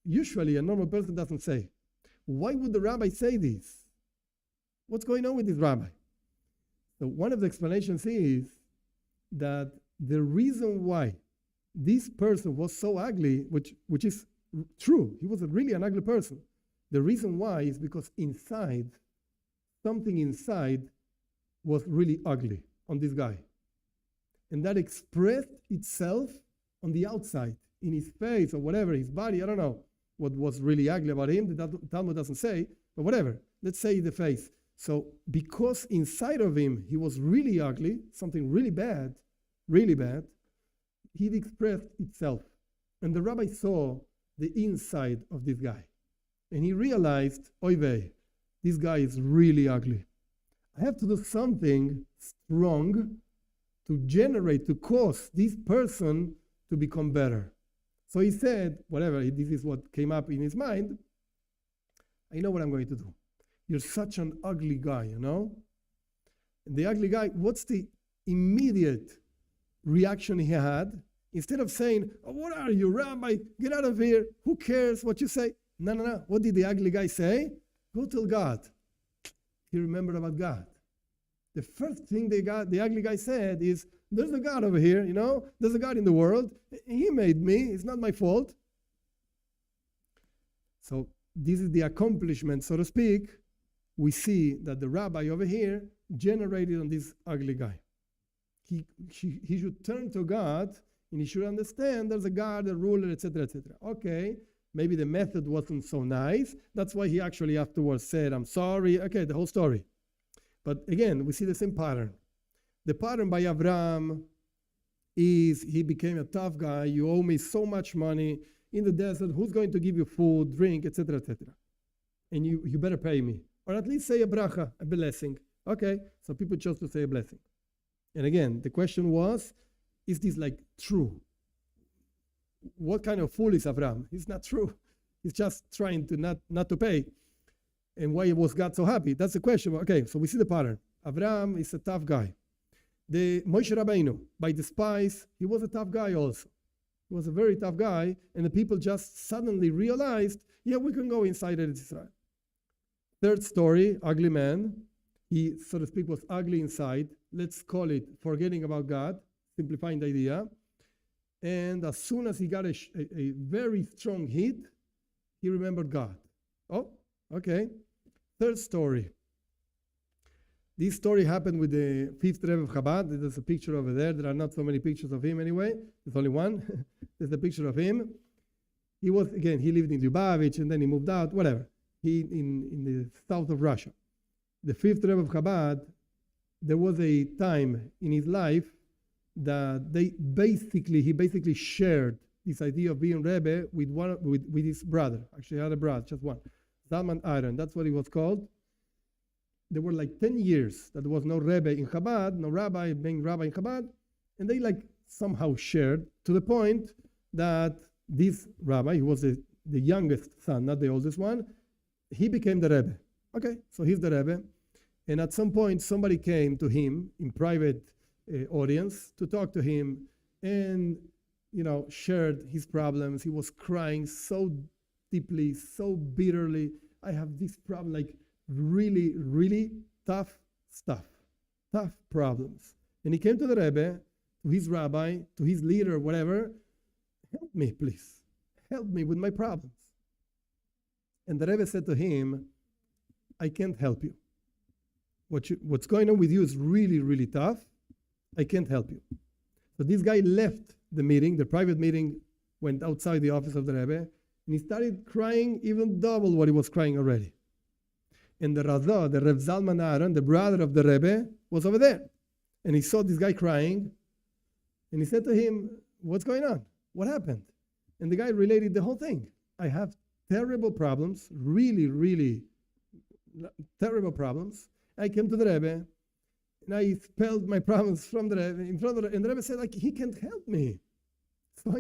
usually a normal person doesn't say. Why would the rabbi say this? What's going on with this rabbi? So one of the explanations is that the reason why this person was so ugly, which is true, he was really an ugly person. The reason why is because something inside was really ugly on this guy. And that expressed itself on the outside, in his face or whatever, his body, I don't know what was really ugly about him, the Talmud doesn't say, but whatever, let's say the face. So because inside of him, he was really ugly, something really bad, he expressed itself. And the rabbi saw the inside of this guy. And he realized, oy vey, this guy is really ugly. I have to do something strong to cause this person to become better. So he said, whatever, this is what came up in his mind, I know what I'm going to do. You're such an ugly guy, you know? And the ugly guy, what's the immediate reaction he had? Instead of saying, oh, what are you, Rabbi? Get out of here. Who cares what you say? No. What did the ugly guy say? Go tell God. He remembered about God. The first thing the ugly guy said is, there's a God over here, you know? There's a God in the world. He made me. It's not my fault. So this is the accomplishment, so to speak. We see that the rabbi over here generated on this ugly guy. He should turn to God, and he should understand there's a God, a ruler, etc., etc. Okay, maybe the method wasn't so nice. That's why he actually afterwards said, I'm sorry. Okay, the whole story. But again, we see the same pattern. The pattern by Abraham is he became a tough guy. You owe me so much money in the desert. Who's going to give you food, drink, etc., etc.? And you better pay me. Or at least say a bracha, a blessing. Okay, so people chose to say a blessing. And again, the question was, is this like true? What kind of fool is Abraham? It's not true. He's just trying to not to pay. And why was God so happy? That's the question. Okay, so we see the pattern. Abraham is a tough guy. The Moshe Rabbeinu, by the spies, he was a tough guy also. He was a very tough guy, and the people just suddenly realized, yeah, we can go inside Israel. Third story, ugly man. He, so to speak, was ugly inside. Let's call it forgetting about God, simplifying the idea. And as soon as he got a very strong hit, he remembered God. Oh, okay. Third story. This story happened with the fifth Rebbe of Chabad. There's a picture over there. There are not so many pictures of him anyway. There's only one. There's a picture of him. He lived in Lubavitch, and then he moved out, whatever. He in the south of Russia. The fifth Rebbe of Chabad, there was a time in his life that he basically shared this idea of being Rebbe with his brother. Actually, he had a brother, just one. Zalman Aaron, that's what he was called. There were like 10 years that there was no Rebbe in Chabad, no rabbi being rabbi in Chabad, and they like somehow shared to the point that this rabbi, he was the youngest son, not the oldest one, he became the Rebbe. Okay, so he's the Rebbe. And at some point, somebody came to him in private audience to talk to him and, shared his problems. He was crying so deeply, so bitterly. I have this problem, like really, really tough stuff, tough problems. And he came to the Rebbe, to his rabbi, to his leader, whatever. Help me, please. Help me with my problems. And the Rebbe said to him, I can't help you. What's going on with you is really, really tough. I can't help you. So this guy left the meeting, the private meeting, went outside the office of the Rebbe, and he started crying even double what he was crying already. And the Razah, the Rev Zalman Aaron, the brother of the Rebbe, was over there. And he saw this guy crying, and he said to him, what's going on? What happened? And the guy related the whole thing. I have terrible problems, really, really terrible problems. I came to the Rebbe, and I spelled my problems from the Rebbe, in front of the Rebbe, and the Rebbe said, like, he can't help me. So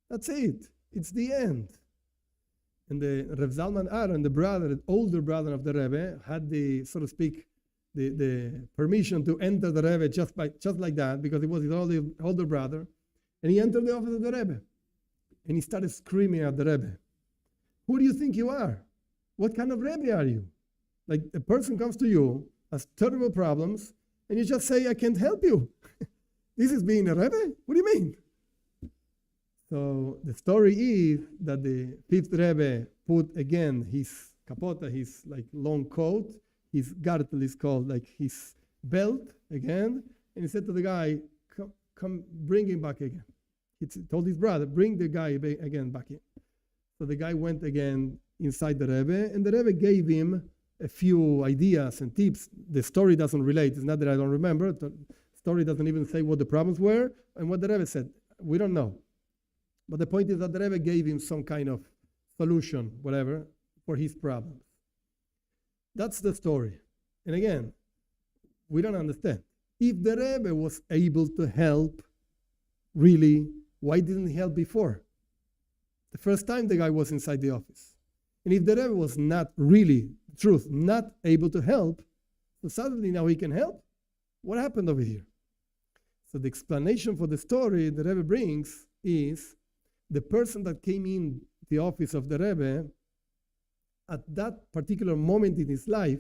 that's it. It's the end. And the Rev Zalman Aaron, the older brother of the Rebbe, had the, so to speak, the permission to enter the Rebbe just like that, because he was his older brother. And he entered the office of the Rebbe. And he started screaming at the Rebbe. Who do you think you are? What kind of Rebbe are you? Like, a person comes to you, has terrible problems, and you just say, I can't help you. This is being a Rebbe? What do you mean? So the story is that the fifth Rebbe put again his kapota, his like long coat, his gartel is called, like his belt again, and he said to the guy, come bring him back again. He told his brother, bring the guy again back in. So the guy went again inside the Rebbe, and the Rebbe gave him a few ideas and tips. The story doesn't relate. It's not that I don't remember. The story doesn't even say what the problems were and what the Rebbe said. We don't know. But the point is that the Rebbe gave him some kind of solution, whatever, for his problems. That's the story. And again, we don't understand. If the Rebbe was able to help really Why didn't he help before? The first time the guy was inside the office. And if the Rebbe was not really, truth, not able to help, so suddenly now he can help? What happened over here? So the explanation for the story the Rebbe brings is the person that came in the office of the Rebbe at that particular moment in his life,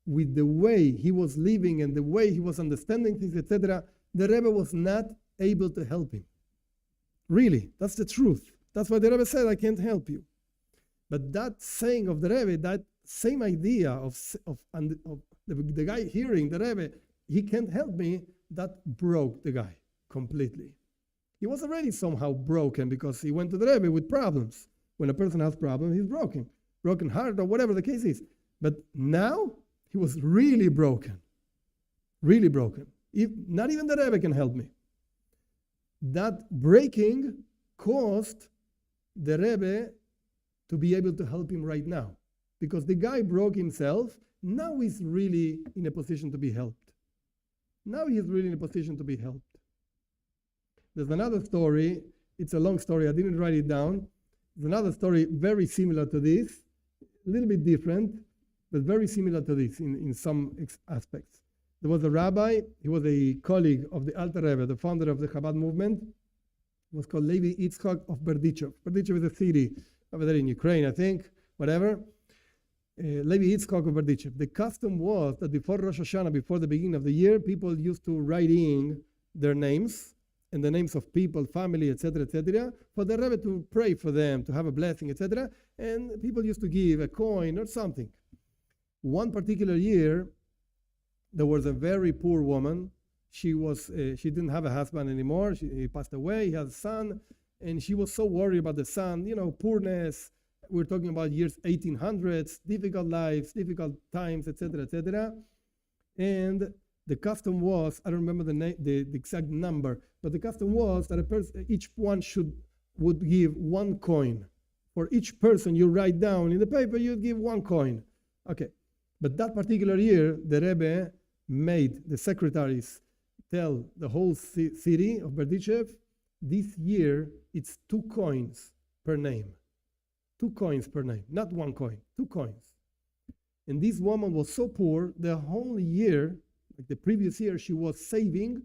with the way he was living and the way he was understanding things, etc., the Rebbe was not able to help him. Really, that's the truth. That's why the Rebbe said, I can't help you. But that saying of the Rebbe, that same idea of the guy hearing the Rebbe, he can't help me, that broke the guy completely. He was already somehow broken because he went to the Rebbe with problems. When a person has problems, he's broken heart or whatever the case is. But now he was really broken. Not even the Rebbe can help me. That breaking caused the Rebbe to be able to help him right now. Because the guy broke himself, now he's really in a position to be helped. There's another story. It's a long story. I didn't write it down. There's another story very similar to this, a little bit different, but very similar to this in some aspects. There was a rabbi. He was a colleague of the Alter Rebbe, the founder of the Chabad movement. It was called Levi Yitzchak of Berdichev. Berdichev is a city over there in Ukraine, I think, whatever. Levi Yitzchak of Berdichev. The custom was that before Rosh Hashanah, before the beginning of the year, people used to write in their names and the names of people, family, etc., for the Rebbe to pray for them, to have a blessing, etc. And people used to give a coin or something. One particular year, there was a very poor woman. She didn't have a husband anymore. He passed away. He had a son, and she was so worried about the son. Poorness. We're talking about years 1800s, difficult lives, difficult times, etc. And the custom was, I don't remember the exact number, but the custom was that each one would give one coin. For each person you write down in the paper, you'd give one coin. Okay. But that particular year, the Rebbe made the secretaries tell the whole city of Berdichev, this year it's 2 coins per name. 2 coins per name, not 1 coin, 2 coins. And this woman was so poor, the whole year, like the previous year, she was saving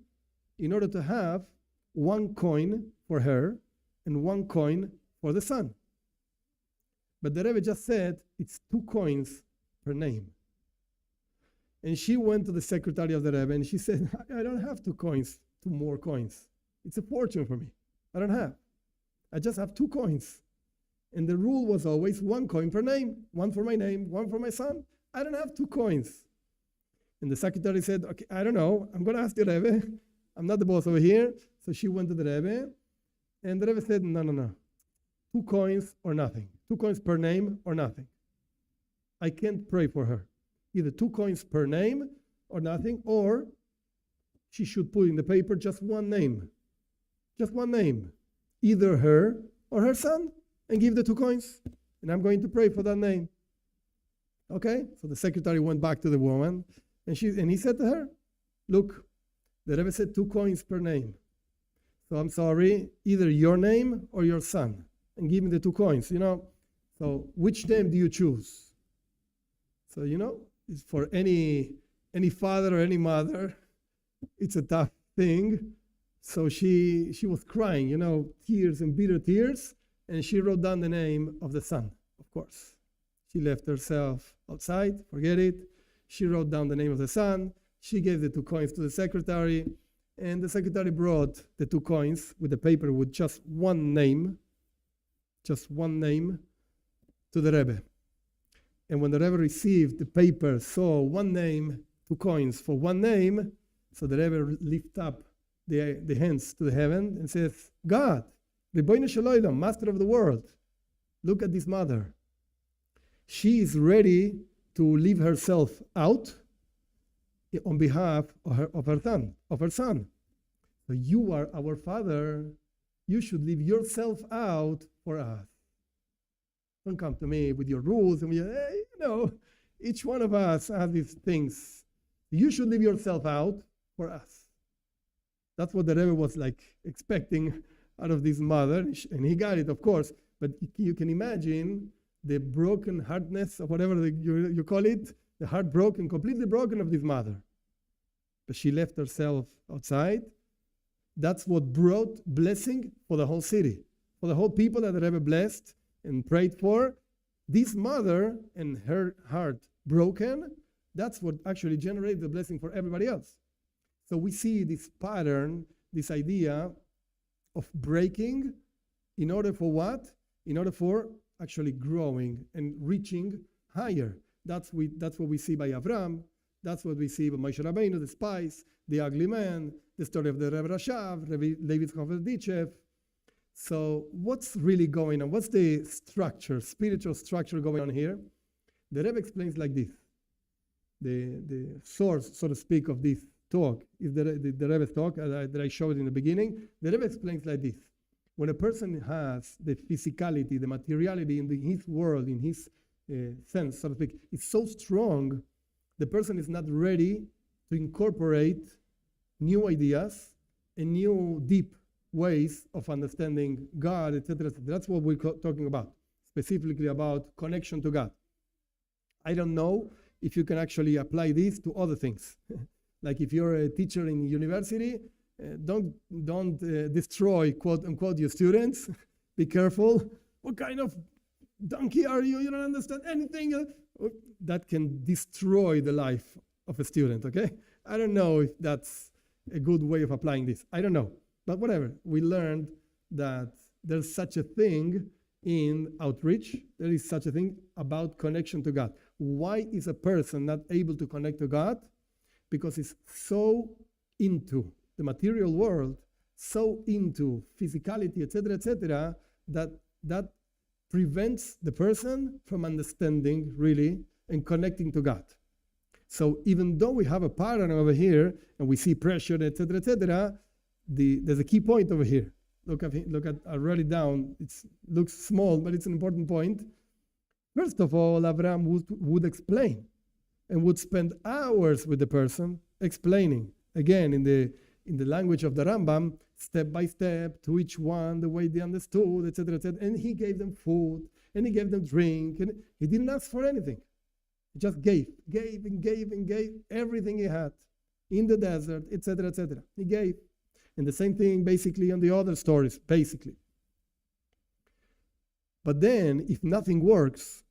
in order to have 1 coin for her and 1 coin for the son. But the Rebbe just said it's 2 coins per name. And she went to the secretary of the Rebbe and she said, I don't have 2 more coins. It's a fortune for me. I don't have. I just have 2 coins. And the rule was always 1 coin per name, 1 for my name, 1 for my son. I don't have 2 coins. And the secretary said, okay, I don't know. I'm going to ask the Rebbe. I'm not the boss over here. So she went to the Rebbe. And the Rebbe said, no. 2 coins or nothing. 2 coins per name or nothing. I can't pray for her. Either 2 coins per name or nothing, or she should put in the paper just 1 name. Just 1 name. Either her or her son, and give the 2 coins. And I'm going to pray for that name. Okay? So the secretary went back to the woman, and he said to her, look, the Rebbe said 2 coins per name. So I'm sorry, either your name or your son. And give me the 2 coins, So which name do you choose? So, it's for any father or any mother, it's a tough thing. So she was crying, tears and bitter tears. And she wrote down the name of the son, of course. She left herself outside, forget it. She wrote down the name of the son. She gave the 2 coins to the secretary. And the secretary brought the 2 coins with the paper with just 1 name. Just 1 name to the Rebbe. And when the Rebbe received the paper, saw 1 name, 2 coins for 1 name, so the Rebbe lifted up the hands to the heaven and says, God, Ribono Shel Olam, Master of the world, look at this mother. She is ready to leave herself out on behalf of her son. So you are our father. You should leave yourself out for us. Don't come to me with your rules and each one of us has these things. You should leave yourself out for us. That's what the Rebbe was expecting out of this mother, and he got it, of course. But you can imagine the broken heartness, or whatever you call it, the heart broken, completely broken of this mother. But she left herself outside. That's what brought blessing for the whole city, for the whole people that the Rebbe blessed and prayed for. This mother and her heart broken, that's what actually generated the blessing for everybody else. So we see this pattern, this idea of breaking in order for what? In order for actually growing and reaching higher. That's what we see by Avram. That's what we see by Moshe Rabbeinu, the Spies, the ugly man, the story of the Rebbe Rashav, David Berdichev. So what's really going on? What's the structure, spiritual structure going on here? The Rebbe explains like this. The source, so to speak, of this talk is the Rebbe's talk that I showed in the beginning. The Rebbe explains like this. When a person has the physicality, the materiality in his world, in his sense, so to speak, is so strong, the person is not ready to incorporate new ideas and new deep ways of understanding God, etc. That's what we're talking about, specifically about connection to God. I don't know if you can actually apply this to other things. Like if you're a teacher in university, don't destroy, quote unquote, your students. Be careful. What kind of donkey are you? You don't understand anything. That can destroy the life of a student, okay? I don't know if that's a good way of applying this. I don't know. But whatever. We learned that there's such a thing in outreach. There is such a thing about connection to God. Why is a person not able to connect to God? Because he's so into the material world, so into physicality, etc., that prevents the person from understanding really and connecting to God. So even though we have a pattern over here and we see pressure, etc., there's a key point over here. Look at. I wrote it down. It looks small, but it's an important point. First of all, Abraham would explain and would spend hours with the person explaining. Again, in the language of the Rambam, step by step, to each one, the way they understood, etc., And he gave them food, and he gave them drink, and he didn't ask for anything. He just gave everything he had in the desert, etc. He gave. And the same thing basically on the other stories, basically. But then, if nothing works,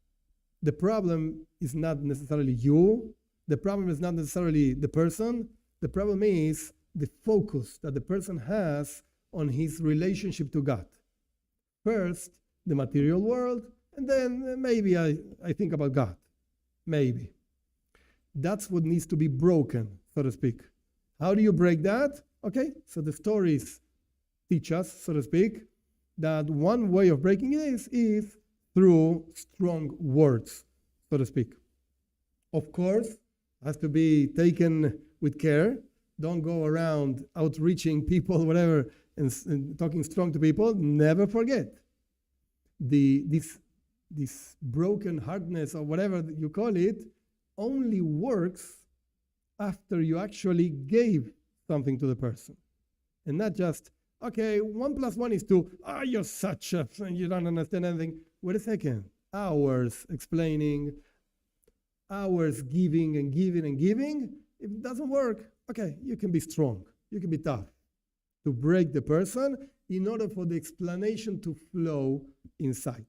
the problem is not necessarily you. The problem is not necessarily the person. The problem is the focus that the person has on his relationship to God. First, the material world, and then maybe I think about God. Maybe. That's what needs to be broken, so to speak. How do you break that? Okay, so the stories teach us, so to speak, that one way of breaking this is through strong words, so to speak. Of course, has to be taken with care. Don't go around outreaching people, whatever, and talking strong to people. Never forget this broken heartness or whatever you call it only works after you actually gave something to the person, and not just, okay, 1 + 1 is 2. You're such a, you don't understand anything. Wait a second. Hours explaining, hours giving and giving and giving. If it doesn't work, okay, you can be strong. You can be tough to break the person in order for the explanation to flow inside.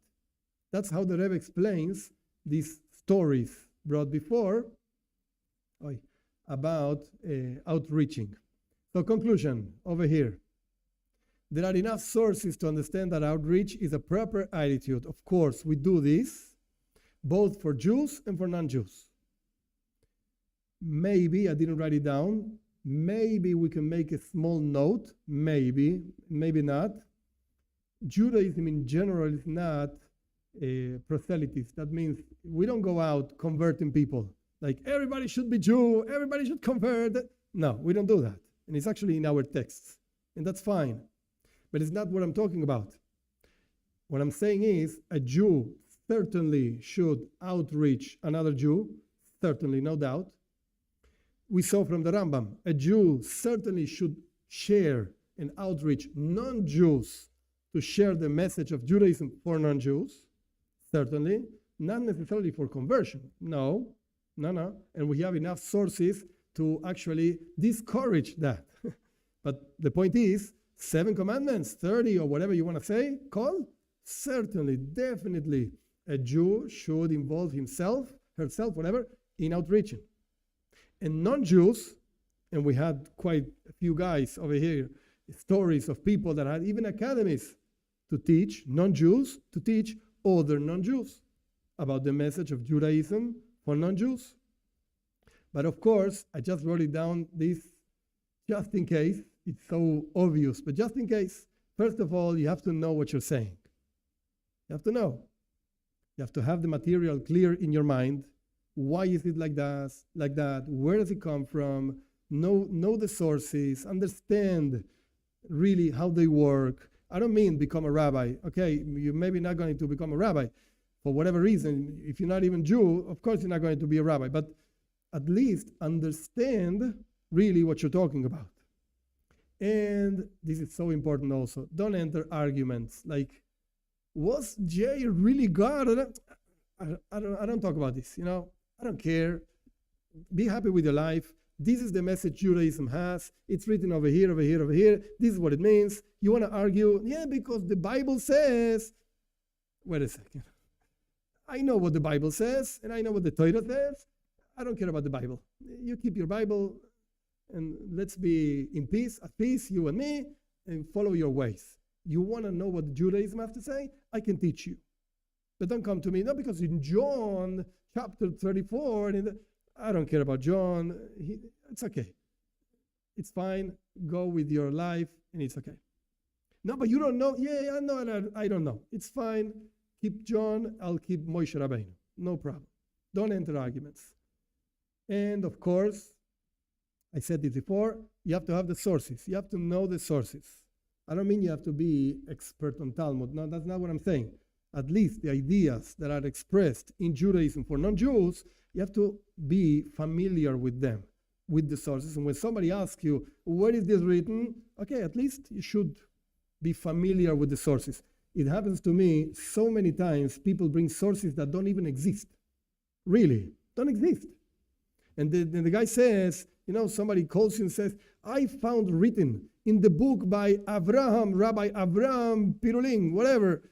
That's how the Rebbe explains these stories brought before about outreaching. So conclusion over here. There are enough sources to understand that outreach is a proper attitude. Of course, we do this both for Jews and for non-Jews. Maybe, I didn't write it down, maybe we can make a small note, maybe not. Judaism in general is not proselytes. That means we don't go out converting people. Like everybody should be Jew, everybody should convert. No, we don't do that. And it's actually in our texts. And that's fine. But it's not what I'm talking about. What I'm saying is a Jew certainly should outreach another Jew, certainly, no doubt. We saw from the Rambam, a Jew certainly should share and outreach non-Jews to share the message of Judaism for non-Jews? Certainly. Not necessarily for conversion. No. And we have enough sources to actually discourage that. But the point is, 7 commandments, 30 or whatever you want to say, call? Certainly, definitely, a Jew should involve himself, herself, whatever, in outreaching. And non-Jews, and we had quite a few guys over here, stories of people that had even academies to teach, non-Jews, to teach other non-Jews about the message of Judaism for non-Jews. But of course, I just wrote it down, this just in case. It's so obvious, but just in case, first of all, you have to know what you're saying. You have to know. You have to have the material clear in your mind. Why is it like that? Where does it come from? Know the sources, understand really how they work. I don't mean become a rabbi. Okay, you're maybe not going to become a rabbi for whatever reason. If you're not even Jew, of course you're not going to be a rabbi, but at least understand really what you're talking about. And this is so important also. Don't enter arguments like, was Jay really God? I don't talk about this, I don't care. Be happy with your life. This is the message Judaism has. It's written over here, over here, over here. This is what it means. You want to argue? Yeah, because the Bible says. Wait a second. I know what the Bible says, and I know what the Torah says. I don't care about the Bible. You keep your Bible, and let's be in peace, at peace, you and me, and follow your ways. You want to know what Judaism has to say? I can teach you. But don't come to me, not because in John chapter 34, I don't care about John. It's okay. It's fine. Go with your life, and it's okay. No, but you don't know. Yeah, I know. I don't know. It's fine. Keep John. I'll keep Moshe Rabbeinu. No problem. Don't enter arguments. And of course, I said this before, you have to have the sources. You have to know the sources. I don't mean you have to be expert on Talmud. No, that's not what I'm saying. At least the ideas that are expressed in Judaism for non-Jews, you have to be familiar with them, with the sources. And when somebody asks you, where is this written? Okay, at least you should be familiar with the sources. It happens to me so many times, people bring sources that don't even exist. Really, don't exist. And the guy says, somebody calls you and says, I found written in the book by Rabbi Avraham Piruling, whatever.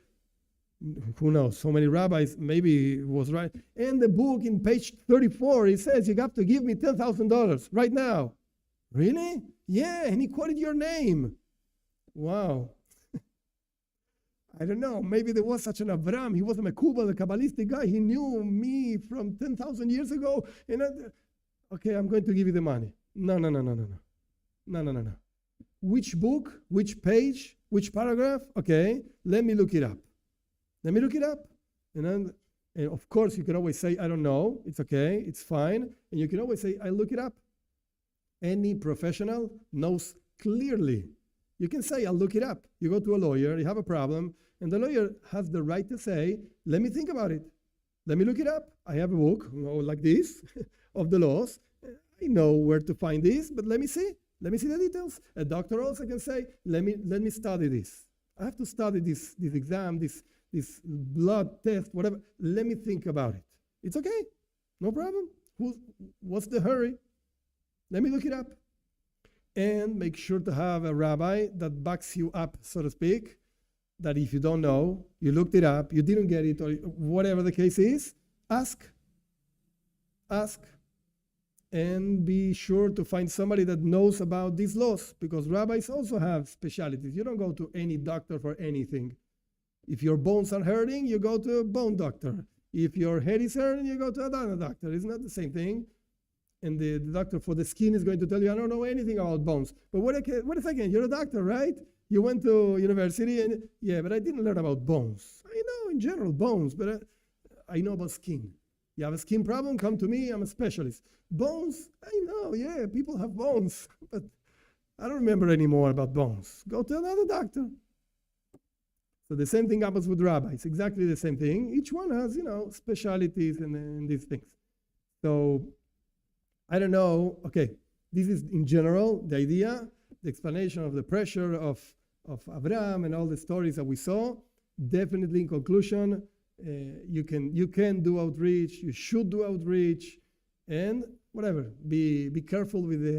Who knows? So many rabbis, maybe it was right. And the book in page 34, it says, you have to give me $10,000 right now. Really? Yeah, and he quoted your name. Wow. I don't know. Maybe there was such an Avraham. He was a Mekubal, a Kabbalistic guy. He knew me from 10,000 years ago. Okay, I'm going to give you the money. No. Which book, which page, which paragraph? Okay, let me look it up. And of course, you can always say, I don't know. It's okay. It's fine. And you can always say, I look it up. Any professional knows clearly. You can say, I'll look it up. You go to a lawyer, you have a problem, and the lawyer has the right to say, let me think about it. Let me look it up. I have a book like this of the laws. I know where to find this, but let me see. Let me see the details. A doctor also can say, let me study this. I have to study this exam, this blood test, whatever. Let me think about it. It's okay. No problem. What's the hurry? Let me look it up. And make sure to have a rabbi that backs you up, so to speak, that if you don't know, you looked it up, you didn't get it, or whatever the case is, ask. And be sure to find somebody that knows about these laws, because rabbis also have specialties. You don't go to any doctor for anything. If your bones are hurting, you go to a bone doctor. If your head is hurting, you go to another doctor. It's not the same thing. And the doctor for the skin is going to tell you, I don't know anything about bones. But wait a second, you're a doctor, right? You went to university, and yeah, but I didn't learn about bones. I know in general bones, but I know about skin. You have a skin problem, come to me, I'm a specialist. Bones, I know, yeah, people have bones, but I don't remember any more about bones. Go to another doctor. So the same thing happens with rabbis, exactly the same thing. Each one has, specialities and these things. So I don't know, okay, this is in general the idea the explanation of the pressure of Abraham and all the stories that we saw. Definitely, in conclusion, you can do outreach. You should do outreach, and whatever. Be careful with the